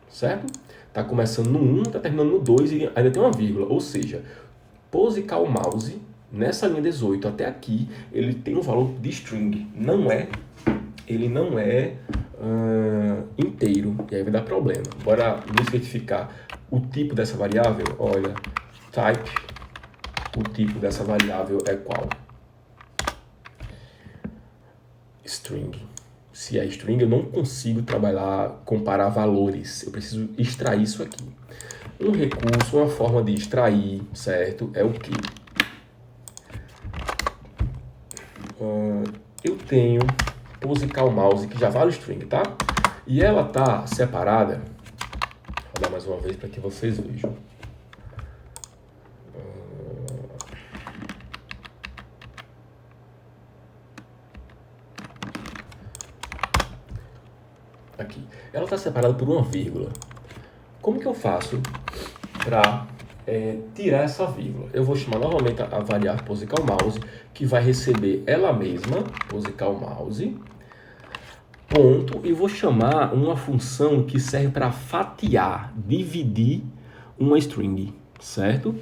certo? Está começando no 1, está terminando no 2 e ainda tem uma vírgula. Ou seja, posicar o mouse nessa linha 18 até aqui, ele tem um valor de string. Ele não é inteiro. E aí vai dar problema. Bora identificar o tipo dessa variável. Olha, type, o tipo dessa variável é qual? String. Se é string, eu não consigo comparar valores. Eu preciso extrair isso aqui. Um recurso, uma forma de extrair, certo? É o quê? Eu tenho posicar o mouse, que já vale string, tá? E ela tá separada. Vou dar mais uma vez para que vocês vejam. Aqui. Ela está separada por uma vírgula. Como que eu faço para tirar essa vírgula? Eu vou chamar novamente a variável posicar o mouse, que vai receber ela mesma, posicar o mouse, ponto, e vou chamar uma função que serve para fatiar, dividir uma string, certo?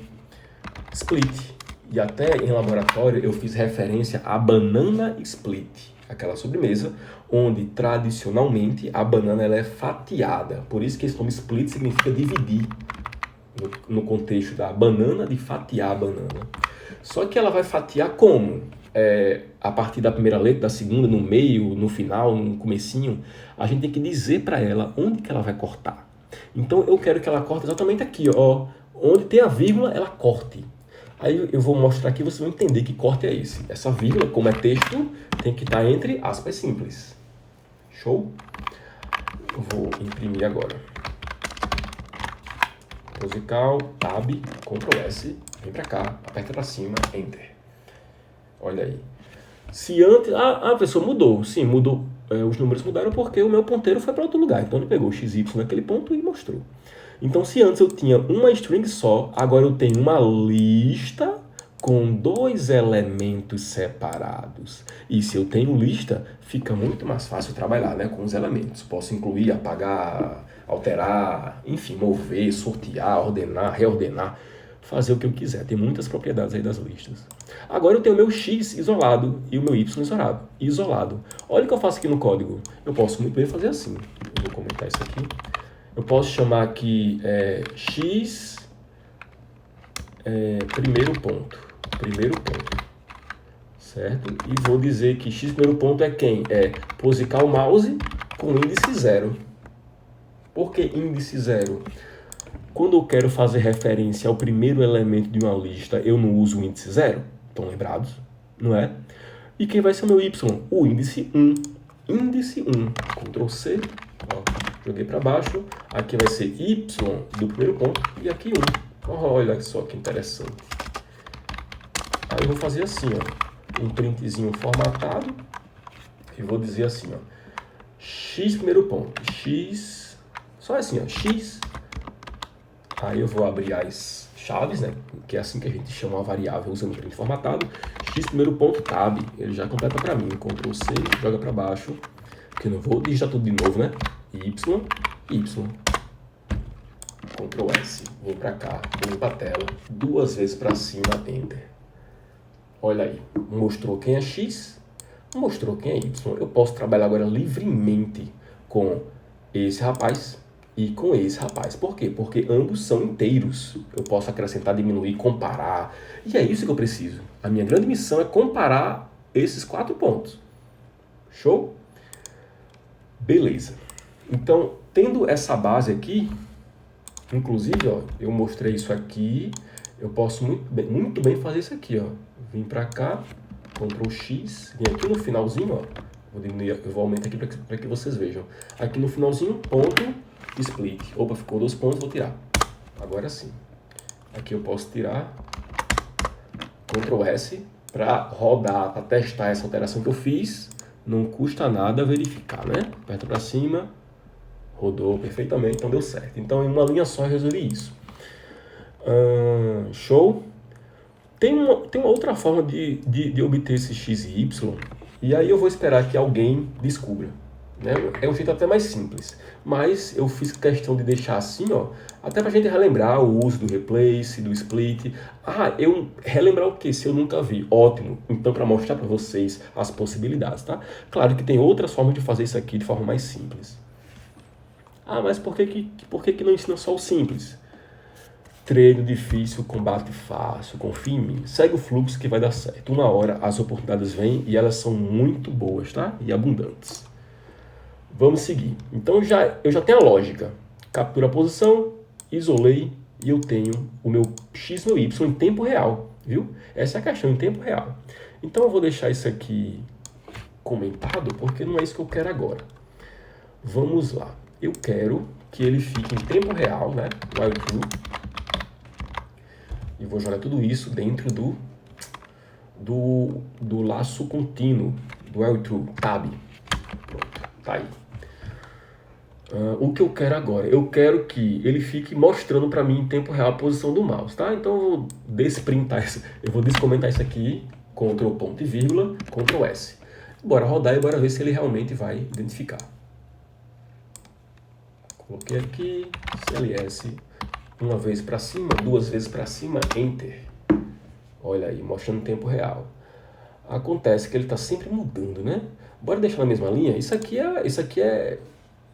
Split. E até em laboratório eu fiz referência à banana split, aquela sobremesa onde tradicionalmente a banana ela é fatiada. Por isso que esse nome split significa dividir, no contexto da banana, de fatiar a banana. Só que ela vai fatiar como? A partir da primeira letra, da segunda, no meio, no final, no comecinho, a gente tem que dizer para ela onde que ela vai cortar. Então eu quero que ela corte exatamente aqui, ó, onde tem a vírgula, ela corte. Aí eu vou mostrar aqui, vocês vão entender que corte é esse. Essa vírgula, como é texto, tem que estar entre aspas simples. Show? Eu vou imprimir agora. Musical, Tab, Ctrl S, vem pra cá, aperta pra cima, Enter. Olha aí. Se antes... professor, mudou. Sim, mudou. Os números mudaram porque o meu ponteiro foi para outro lugar. Então ele pegou o XY naquele ponto e mostrou. Então se antes eu tinha uma string só, agora eu tenho uma lista com 2 elementos separados. E se eu tenho lista, fica muito mais fácil trabalhar, né, com os elementos. Posso incluir, apagar, alterar, enfim, mover, sortear, ordenar, reordenar, fazer o que eu quiser. Tem muitas propriedades aí das listas. Agora eu tenho o meu x isolado e o meu y isolado. Olha o que eu faço aqui no código. Eu posso muito bem fazer assim. Eu vou comentar isso aqui. Eu posso chamar aqui x primeiro ponto. Certo? E vou dizer que x primeiro ponto é quem? É posicar o mouse com índice 0. Por que índice 0? Quando eu quero fazer referência ao primeiro elemento de uma lista, eu não uso o índice 0. Estão lembrados? Não é? E quem vai ser o meu y? O índice 1. Índice 1. Ctrl C. Ó, joguei para baixo. Aqui vai ser y do primeiro ponto e aqui 1. Olha só que interessante. Aí eu vou fazer assim, ó, um printzinho formatado e vou dizer assim, ó, x primeiro ponto, x, só assim, ó, x. Aí eu vou abrir as chaves, né, que é assim que a gente chama uma variável usando o print formatado. X primeiro ponto, tab, ele já completa para mim, Ctrl C, joga para baixo, porque eu não vou digitar tudo de novo, né, y, Ctrl S, vou para cá, vou para a tela, 2 vezes para cima, Enter. Olha aí, mostrou quem é x, mostrou quem é y. Eu posso trabalhar agora livremente com esse rapaz e com esse rapaz. Por quê? Porque ambos são inteiros. Eu posso acrescentar, diminuir, comparar. E é isso que eu preciso. A minha grande missão é comparar esses 4 pontos. Show? Beleza. Então, tendo essa base aqui, inclusive, ó, eu mostrei isso aqui, eu posso muito bem fazer isso aqui, ó. Vim para cá, Ctrl X, vim aqui no finalzinho, ó. Eu vou aumentar aqui para que vocês vejam. Aqui no finalzinho, ponto, split. Opa, ficou 2 pontos, vou tirar. Agora sim. Aqui eu posso tirar Ctrl S para rodar, para testar essa alteração que eu fiz. Não custa nada verificar, né? Aperta para cima, rodou perfeitamente, então deu certo. Então em uma linha só eu resolvi isso. Show? Tem uma outra forma de obter esse x e y, e aí eu vou esperar que alguém descubra. Né? É um jeito até mais simples, mas eu fiz questão de deixar assim, ó, até pra gente relembrar o uso do replace, do split. Eu relembrar o que? Se eu nunca vi, ótimo, então para mostrar para vocês as possibilidades, tá? Claro que tem outras formas de fazer isso aqui de forma mais simples. Mas por que não ensina só o simples? Treino difícil, combate fácil, confia em mim. Segue o fluxo que vai dar certo. Uma hora as oportunidades vêm e elas são muito boas, tá? E abundantes. Vamos seguir. Então eu já tenho a lógica. Captura a posição, isolei e eu tenho o meu x e meu y em tempo real, viu? Essa é a questão, em tempo real. Então eu vou deixar isso aqui comentado porque não é isso que eu quero agora. Vamos lá. Eu quero que ele fique em tempo real, né? While true. E vou jogar tudo isso dentro do laço contínuo, do while true, tab. Pronto, tá aí. O que eu quero agora? Eu quero que ele fique mostrando para mim em tempo real a posição do mouse, tá? Então eu vou eu vou descomentar isso aqui, Ctrl ponto e vírgula, Ctrl S. Bora rodar e bora ver se ele realmente vai identificar. Coloquei aqui, CLS, uma vez para cima, duas vezes para cima, Enter. Olha aí, mostrando em tempo real. Acontece que ele está sempre mudando, né? Bora deixar na mesma linha? Isso aqui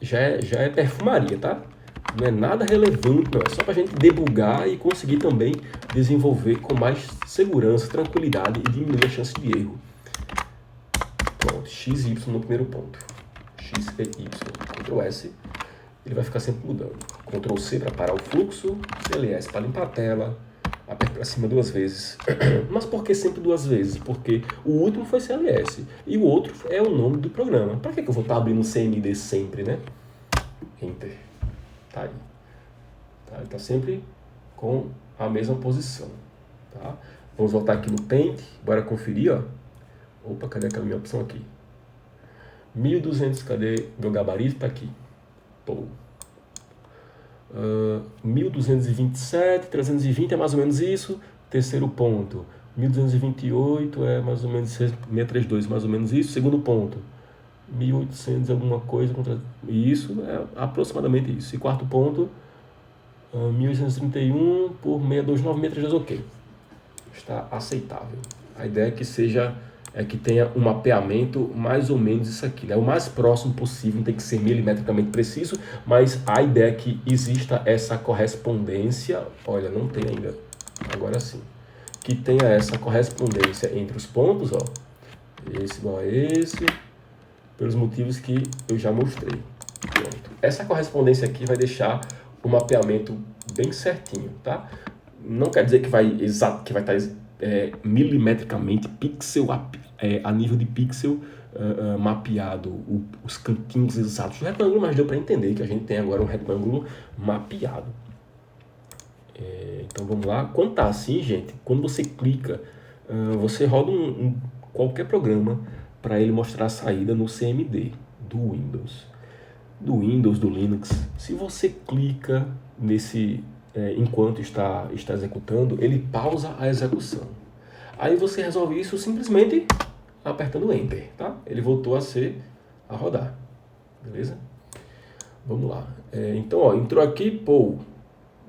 já é perfumaria, tá? Não é nada relevante, não. É só para a gente debugar e conseguir também desenvolver com mais segurança, tranquilidade e diminuir a chance de erro. Pronto, x e y no primeiro ponto. X e y, Ctrl S. Ele vai ficar sempre mudando. Ctrl C para parar o fluxo, CLS para limpar a tela, aperta para cima duas vezes. Mas por que sempre duas vezes? Porque o último foi CLS e o outro é o nome do programa. Para que eu vou estar abrindo CMD sempre, né? Enter. Tá aí. Tá? Ele está sempre com a mesma posição. Tá? Vamos voltar aqui no Paint. Bora conferir, ó. Opa, cadê aquela minha opção aqui? 1200, cadê meu gabarito? Tá aqui. 1227, 320 é mais ou menos isso. Terceiro ponto, 1228 é mais ou menos 632, mais ou menos isso. Segundo ponto, 1800 alguma coisa, e isso é aproximadamente isso. E quarto ponto, 1831 por 629, 632, ok. Está aceitável. A ideia é que tenha um mapeamento mais ou menos isso aqui, né? O mais próximo possível, não tem que ser milimetricamente preciso, mas a ideia é que exista essa correspondência, olha, não tem ainda, agora sim, que tenha essa correspondência entre os pontos, ó, esse igual a esse, pelos motivos que eu já mostrei. Pronto. Essa correspondência aqui vai deixar o mapeamento bem certinho, tá? Não quer dizer que vai estar milimetricamente, pixel a nível de pixel, mapeado os cantinhos exatos do retângulo, mas deu para entender que a gente tem agora um retângulo mapeado. Então vamos lá. Quando tá assim, gente, quando você clica, você roda qualquer programa para ele mostrar a saída no CMD do Windows, do Linux. Se você clica nesse enquanto está executando, ele pausa a execução. Aí você resolve isso simplesmente apertando Enter, tá? Ele voltou a rodar, beleza? Vamos lá. Então, ó, entrou aqui, pô,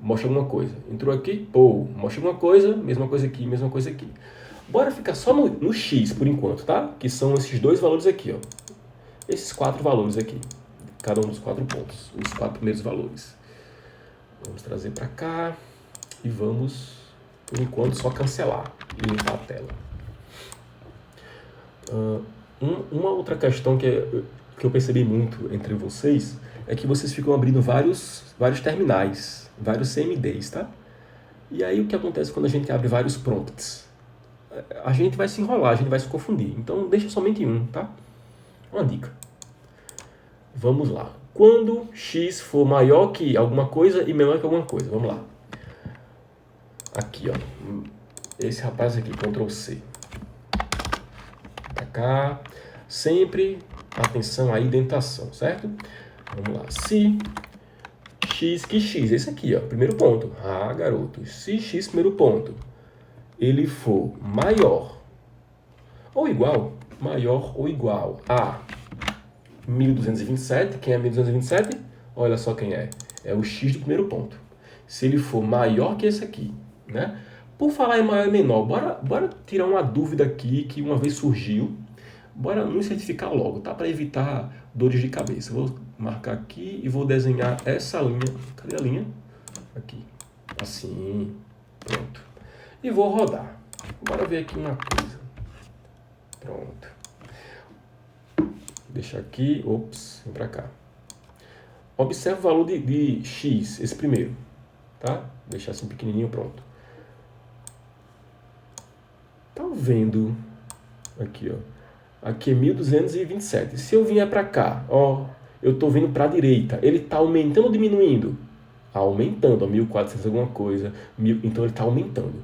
mostra alguma coisa. Entrou aqui, pô, mostra alguma coisa, mesma coisa aqui, mesma coisa aqui. Bora ficar só no X por enquanto, tá? Que são esses dois valores aqui, ó. Esses 4 valores aqui, cada um dos 4 pontos, os 4 primeiros valores. Vamos trazer para cá e vamos, por enquanto, só cancelar e limpar a tela. Uma outra questão que eu percebi muito entre vocês é que vocês ficam abrindo vários terminais, vários CMDs, tá? E aí o que acontece quando a gente abre vários prompts? A gente vai se enrolar, a gente vai se confundir. Então deixa somente um, tá? Uma dica. Vamos lá. Quando x for maior que alguma coisa e menor que alguma coisa. Vamos lá. Aqui, ó. esse rapaz aqui, Ctrl C. Para cá. Sempre atenção à indentação, certo? Vamos lá. Se x, que x, esse aqui, ó, primeiro ponto. Ah, garoto. Se x, primeiro ponto, ele for maior ou igual, a 1227, quem é 1227? Olha só quem é. É o x do primeiro ponto. Se ele for maior que esse aqui, né? Por falar em maior e menor, bora tirar uma dúvida aqui que uma vez surgiu. Bora nos certificar logo, tá? Para evitar dores de cabeça. Vou marcar aqui e vou desenhar essa linha. Cadê a linha? Aqui. Assim. Pronto. E vou rodar. Bora ver aqui uma coisa. Pronto. Deixa aqui. Ops, vem para cá. Observe o valor de x, esse primeiro. Tá? Deixar assim pequenininho, pronto. Tá vendo? Aqui, ó. Aqui é 1227. Se eu vier para cá, ó, eu estou vindo para a direita. Ele está aumentando ou diminuindo? Aumentando, ó, 1400 alguma coisa. Então ele está aumentando.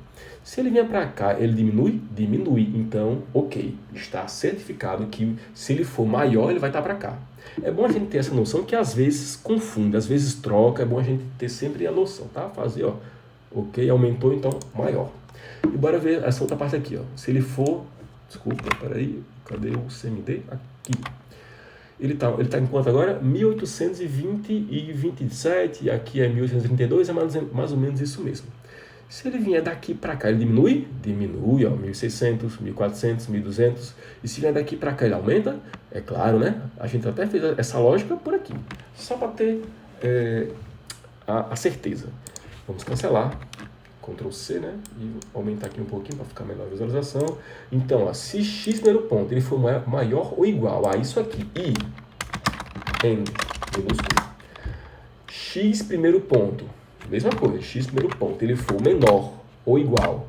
Se ele vier para cá, ele diminui? Diminui. Então, ok. Está certificado que se ele for maior, ele vai estar para cá. É bom a gente ter essa noção que às vezes confunde, às vezes troca. É bom a gente ter sempre a noção, tá? Fazer, ó. Ok, aumentou, então maior. E bora ver essa outra parte aqui, ó. Se ele for... Desculpa, peraí. Cadê o CMD? Aqui. Ele tá em quanto agora? 1820 e 27. E aqui é 1832. É mais ou menos isso mesmo. Se ele vier daqui para cá, ele diminui? Diminui, ó. 1600, 1400, 1200. E se vier daqui para cá, ele aumenta? É claro, né? A gente até fez essa lógica por aqui. Só para ter a certeza. Vamos cancelar. Ctrl C, né? E aumentar aqui um pouquinho para ficar melhor a visualização. Então, ó, se x primeiro ponto ele for maior ou igual a isso aqui, i, n, minúsculo, x primeiro ponto, mesma coisa, x primeiro ponto, ele for menor ou igual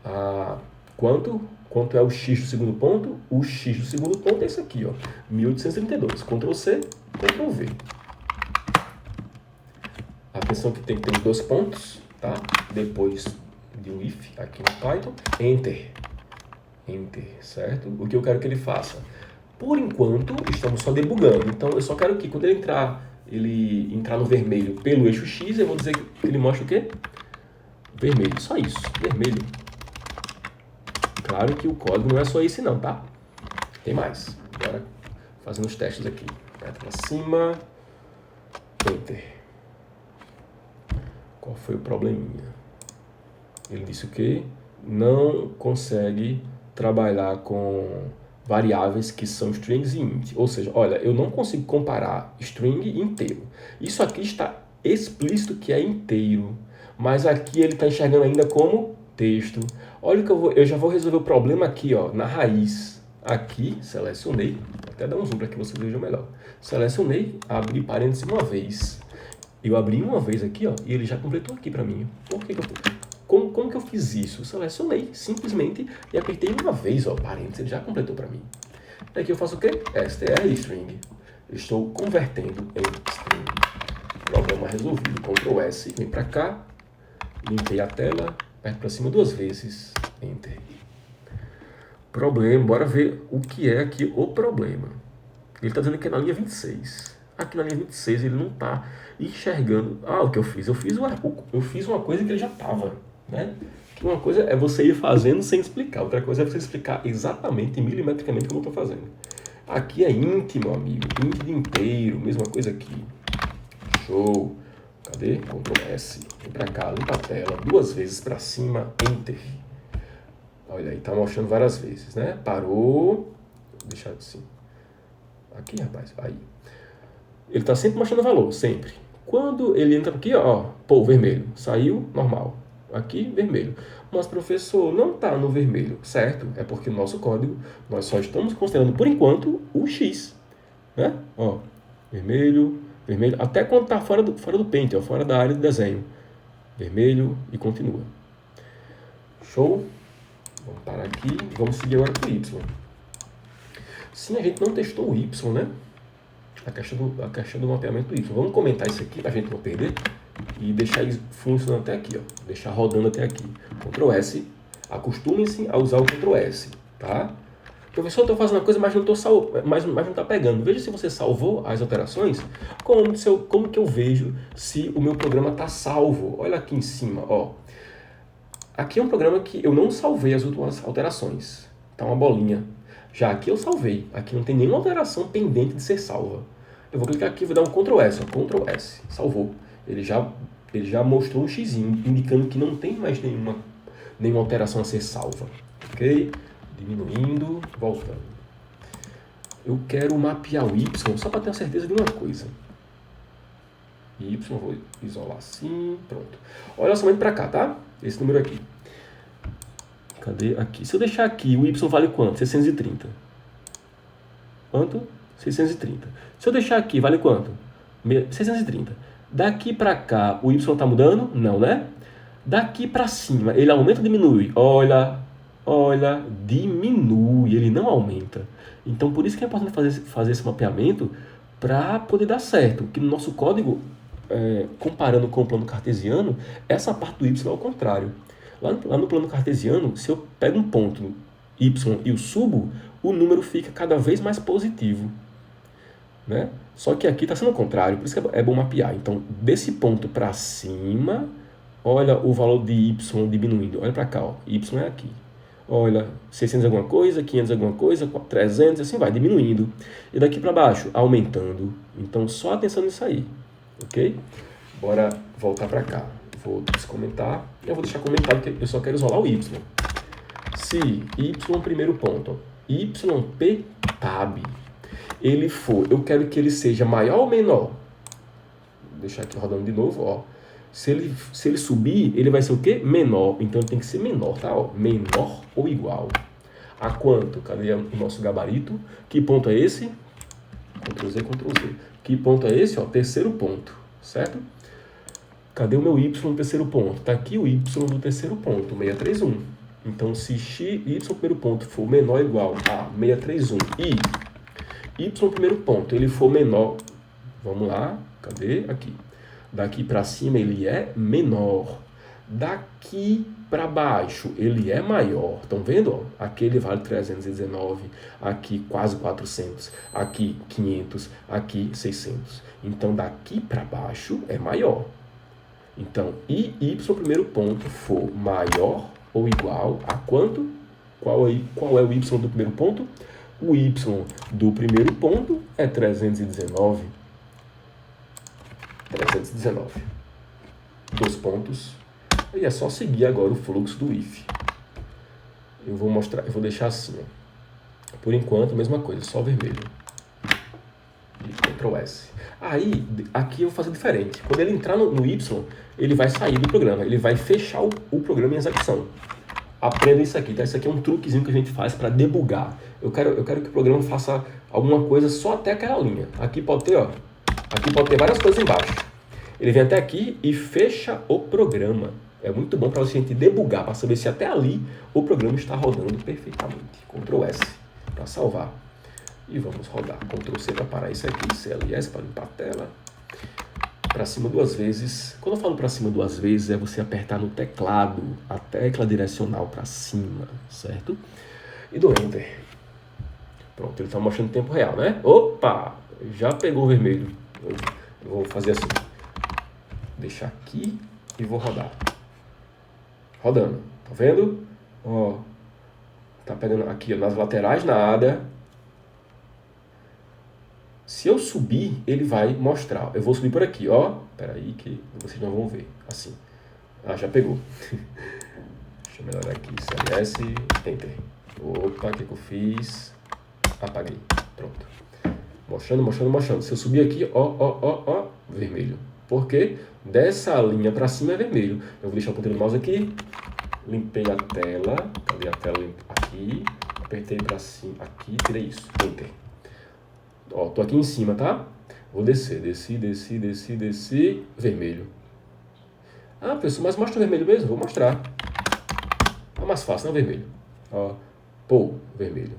a quanto? Quanto é o x do segundo ponto? O x do segundo ponto é esse aqui, ó, 1832. Ctrl C, Ctrl V. Atenção que tem que ter dois pontos. Tá? Depois de um if aqui no Python, Enter, certo? O que eu quero que ele faça? Por enquanto, estamos só debugando. Então, eu só quero que quando ele entrar no vermelho pelo eixo X, eu vou dizer que ele mostra o quê? Vermelho, só isso, vermelho. Claro que o código não é só esse não, tá? Tem mais. Agora, fazendo os testes aqui. Vai para cima, Enter. Qual foi o probleminha? Ele disse o quê? Não consegue trabalhar com variáveis que são strings e int. Ou seja, olha, eu não consigo comparar string e inteiro. Isso aqui está explícito que é inteiro, mas aqui ele está enxergando ainda como texto. Olha que eu já vou resolver o problema aqui, ó, na raiz. Aqui, selecionei, vou até dar um zoom para que vocês vejam melhor. Selecionei, abri parênteses uma vez. Eu abri uma vez aqui, ó, e ele já completou aqui para mim. Por que como que eu fiz isso? Selecionei simplesmente e apertei uma vez, ó, parênteses, ele já completou para mim. Aqui eu faço o quê? str_string. Estou convertendo em string. Problema resolvido. Ctrl S, vem para cá, limpei a tela, aperto para cima duas vezes, Enter. Problema, bora ver o que é aqui o problema. Ele está dizendo que é na linha 26. Aqui na linha 26 ele não está enxergando. O que eu fiz? Eu fiz uma coisa que ele já estava, né? Que uma coisa é você ir fazendo sem explicar. Outra coisa é você explicar exatamente, milimetricamente, como eu estou fazendo. Aqui é int, meu amigo. Int de inteiro. Mesma coisa aqui. Show. Cadê? Ctrl S. Vem para cá, limpa a tela. Duas vezes para cima. Enter. Olha aí, tá mostrando várias vezes, né? Parou. Vou deixar assim. Aqui, rapaz. Aí. Ele está sempre mostrando valor, sempre. Quando ele entra aqui, ó, pô, vermelho. Saiu, normal. Aqui, vermelho. Mas, professor, não está no vermelho, certo? É porque no nosso código, nós só estamos considerando, por enquanto, o X. Né? Ó, vermelho, vermelho. Até quando está fora do pente, ó, fora da área de desenho. Vermelho e continua. Show? Vamos parar aqui e vamos seguir agora para o Y. Sim, a gente não testou o Y, né? A questão do mapeamento do Y. Vamos comentar isso aqui para a gente não perder e deixar isso funcionando até aqui, ó. Deixar rodando até aqui. Ctrl S. Acostumem-se a usar o Ctrl S, tá? Professor, eu estou fazendo uma coisa, mas não está pegando. Veja se você salvou as alterações. Como que eu vejo se o meu programa está salvo? Olha aqui em cima, ó. Aqui é um programa que eu não salvei as últimas alterações. Tá uma bolinha. Já aqui eu salvei. Aqui não tem nenhuma alteração pendente de ser salva. Eu vou clicar aqui e vou dar um Ctrl S. Ó, Ctrl S. Salvou. Ele já mostrou um X, indicando que não tem mais nenhuma alteração a ser salva. Ok? Diminuindo, voltando. Eu quero mapear o Y só para ter a certeza de uma coisa. Y, vou isolar assim, pronto. Olha somente para cá, tá? Esse número aqui. Cadê? Aqui. Se eu deixar aqui, o Y vale quanto? 630. Quanto? 630. Se eu deixar aqui, vale quanto? 630. Daqui para cá, o Y está mudando? Não, né? Daqui para cima, ele aumenta ou diminui? Olha, diminui, ele não aumenta. Então, por isso que é importante fazer esse mapeamento para poder dar certo. Que no nosso código, comparando com o plano cartesiano, essa parte do Y é ao contrário. Lá no plano cartesiano, se eu pego um ponto Y e o subo, o número fica cada vez mais positivo, né? Só que aqui está sendo o contrário, por isso que é bom mapear. Então, desse ponto para cima, olha o valor de Y diminuindo. Olha para cá, ó. Y é aqui. Olha, 600 alguma coisa, 500 alguma coisa, 300, assim vai, diminuindo. E daqui para baixo, aumentando. Então, só atenção nisso aí, ok? Bora voltar para cá. Vou descomentar. Eu vou deixar comentado que eu só quero isolar o Y. Se Y primeiro ponto, YP tab, ele for, eu quero que ele seja maior ou menor? Vou deixar aqui rodando de novo, ó. Se ele subir, ele vai ser o quê? Menor. Então ele tem que ser menor, tá? Ó, menor ou igual. A quanto? Cadê o nosso gabarito? Que ponto é esse? Ctrl Z, Ctrl Z. Que ponto é esse? Ó, terceiro ponto, certo? Cadê o meu Y no terceiro ponto? Está aqui o Y no terceiro ponto, 631. Então, se Y primeiro ponto for menor ou igual a 631 e Y primeiro ponto ele for menor, vamos lá, cadê? Aqui. Daqui para cima ele é menor. Daqui para baixo ele é maior. Estão vendo? Ó? Aqui ele vale 319, aqui quase 400, aqui 500, aqui 600. Então, daqui para baixo é maior. Então, y primeiro ponto for maior ou igual a quanto? Qual é o y do primeiro ponto? O y do primeiro ponto é 319. 319. 2 pontos. E é só seguir agora o fluxo do if. Eu vou deixar assim, ó. Por enquanto, a mesma coisa, só vermelho. E Ctrl S. Aí, aqui eu vou fazer diferente. Quando ele entrar no Y, ele vai sair do programa. Ele vai fechar o programa em execução. Aprenda isso aqui, tá? Isso aqui é um truquezinho que a gente faz para debugar. Eu quero que o programa faça alguma coisa só até aquela linha. Aqui pode ter, ó. Aqui pode ter várias coisas embaixo. Ele vem até aqui e fecha o programa. É muito bom para a gente debugar, para saber se até ali o programa está rodando perfeitamente. Ctrl S para salvar. E vamos rodar. Ctrl C para parar isso aqui. CLS para limpar a tela. Para cima 2 vezes. Quando eu falo para cima 2 vezes, é você apertar no teclado a tecla direcional para cima, certo? E do Enter. Pronto, ele está mostrando em tempo real, né? Opa! Já pegou o vermelho. Eu vou fazer assim. Deixar aqui e vou rodar. Rodando. Tá vendo? Ó. Tá pegando aqui, ó, nas laterais nada. Se eu subir, ele vai mostrar. Eu vou subir por aqui, ó. Espera aí que vocês não vão ver. Assim. Ah, já pegou. Deixa eu melhorar aqui. CLS, Enter. Opa, o que eu fiz? Apaguei. Pronto. Mostrando. Se eu subir aqui, ó, vermelho. Por quê? Dessa linha para cima é vermelho. Eu vou deixar o ponteiro do mouse aqui. Limpei a tela. Cadê a tela? Aqui. Apertei para cima. Aqui, tirei isso. Enter. Ó, tô aqui em cima, tá? Vou descer. Desci. Vermelho. Ah, pessoal, mas mostra o vermelho mesmo? Vou mostrar. É mais fácil, não, vermelho. Ó, pô, vermelho.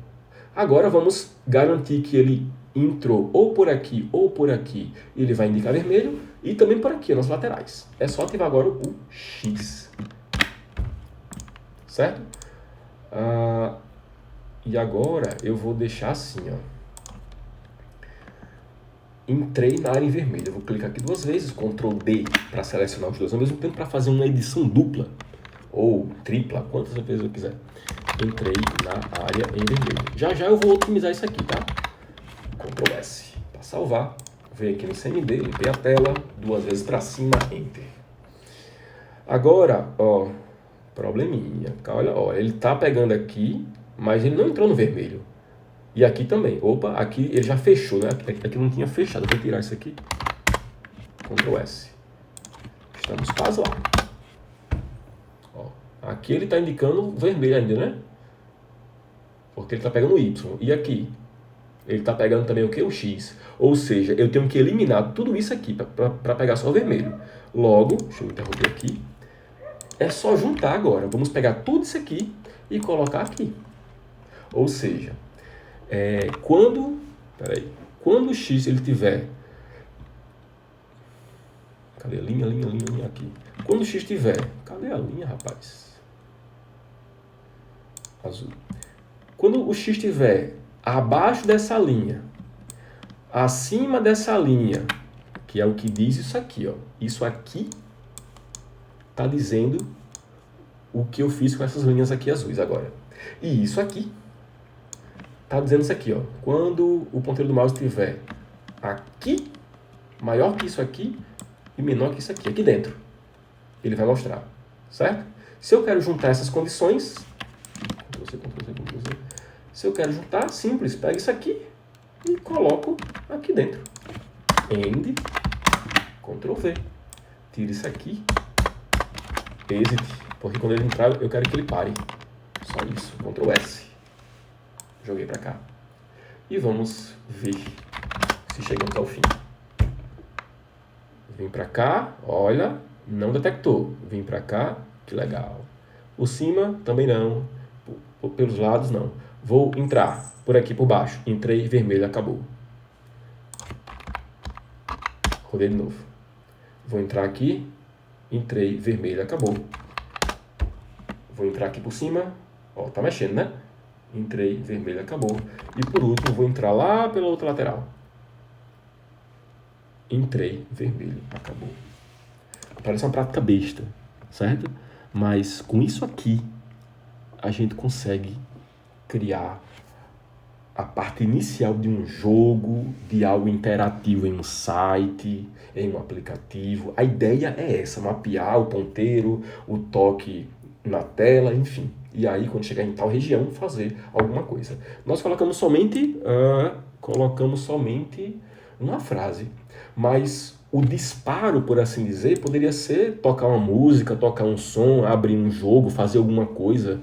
Agora vamos garantir que ele entrou ou por aqui ou por aqui. Ele vai indicar vermelho e também por aqui, nas laterais. É só ativar agora o X. Certo? E agora eu vou deixar assim, ó. Entrei na área em vermelho. Eu vou clicar aqui 2 vezes, Ctrl D para selecionar os dois ao mesmo tempo para fazer uma edição dupla ou tripla, quantas vezes eu quiser. Entrei na área em vermelho. Já já eu vou otimizar isso aqui, tá? Ctrl S para salvar. Venho aqui no CMD, limpei a tela, 2 vezes para cima, Enter. Agora, ó, probleminha. Olha, ó, ele tá pegando aqui, mas ele não entrou no vermelho. E aqui também. Opa, aqui ele já fechou, né? Aqui não tinha fechado. Eu vou tirar isso aqui. Ctrl S. Estamos quase lá. Ó, aqui ele está indicando vermelho ainda, né? Porque ele está pegando o Y. E aqui? Ele está pegando também o que? O X. Ou seja, eu tenho que eliminar tudo isso aqui para pegar só o vermelho. Logo, deixa eu interromper aqui. É só juntar agora. Vamos pegar tudo isso aqui e colocar aqui. Ou seja, quando o X ele tiver... Cadê a linha aqui? Quando o X tiver... Cadê a linha, rapaz? Azul. Quando o X tiver abaixo dessa linha, acima dessa linha, que é o que diz isso aqui, ó. Isso aqui está dizendo o que eu fiz com essas linhas aqui azuis agora. E isso aqui está dizendo isso aqui, ó. Quando o ponteiro do mouse estiver aqui, maior que isso aqui e menor que isso aqui, aqui dentro, ele vai mostrar, certo? Se eu quero juntar essas condições, se eu quero juntar, simples, pego isso aqui e coloco aqui dentro. End, Ctrl V, tiro isso aqui, Exit, porque quando ele entrar eu quero que ele pare. Só isso, Ctrl S. Joguei para cá. E vamos ver se chegamos ao fim. Vim para cá, olha, não detectou. Vim para cá, que legal. Por cima, também não. Pelos lados, não. Vou entrar por aqui por baixo. Entrei, vermelho, acabou. Rodei de novo. Vou entrar aqui, entrei, vermelho, acabou. Vou entrar aqui por cima, ó, tá mexendo, né? Entrei, vermelho, acabou. E por último, vou entrar lá pela outra lateral. Entrei, vermelho, acabou. Parece uma prática besta, certo? Mas com isso aqui, a gente consegue criar a parte inicial de um jogo, de algo interativo em um site, em um aplicativo. A ideia é essa, mapear o ponteiro, o toque na tela, enfim. E aí, quando chegar em tal região, fazer alguma coisa. Nós colocamos somente uma frase, mas o disparo, por assim dizer, poderia ser tocar uma música, tocar um som, abrir um jogo, fazer alguma coisa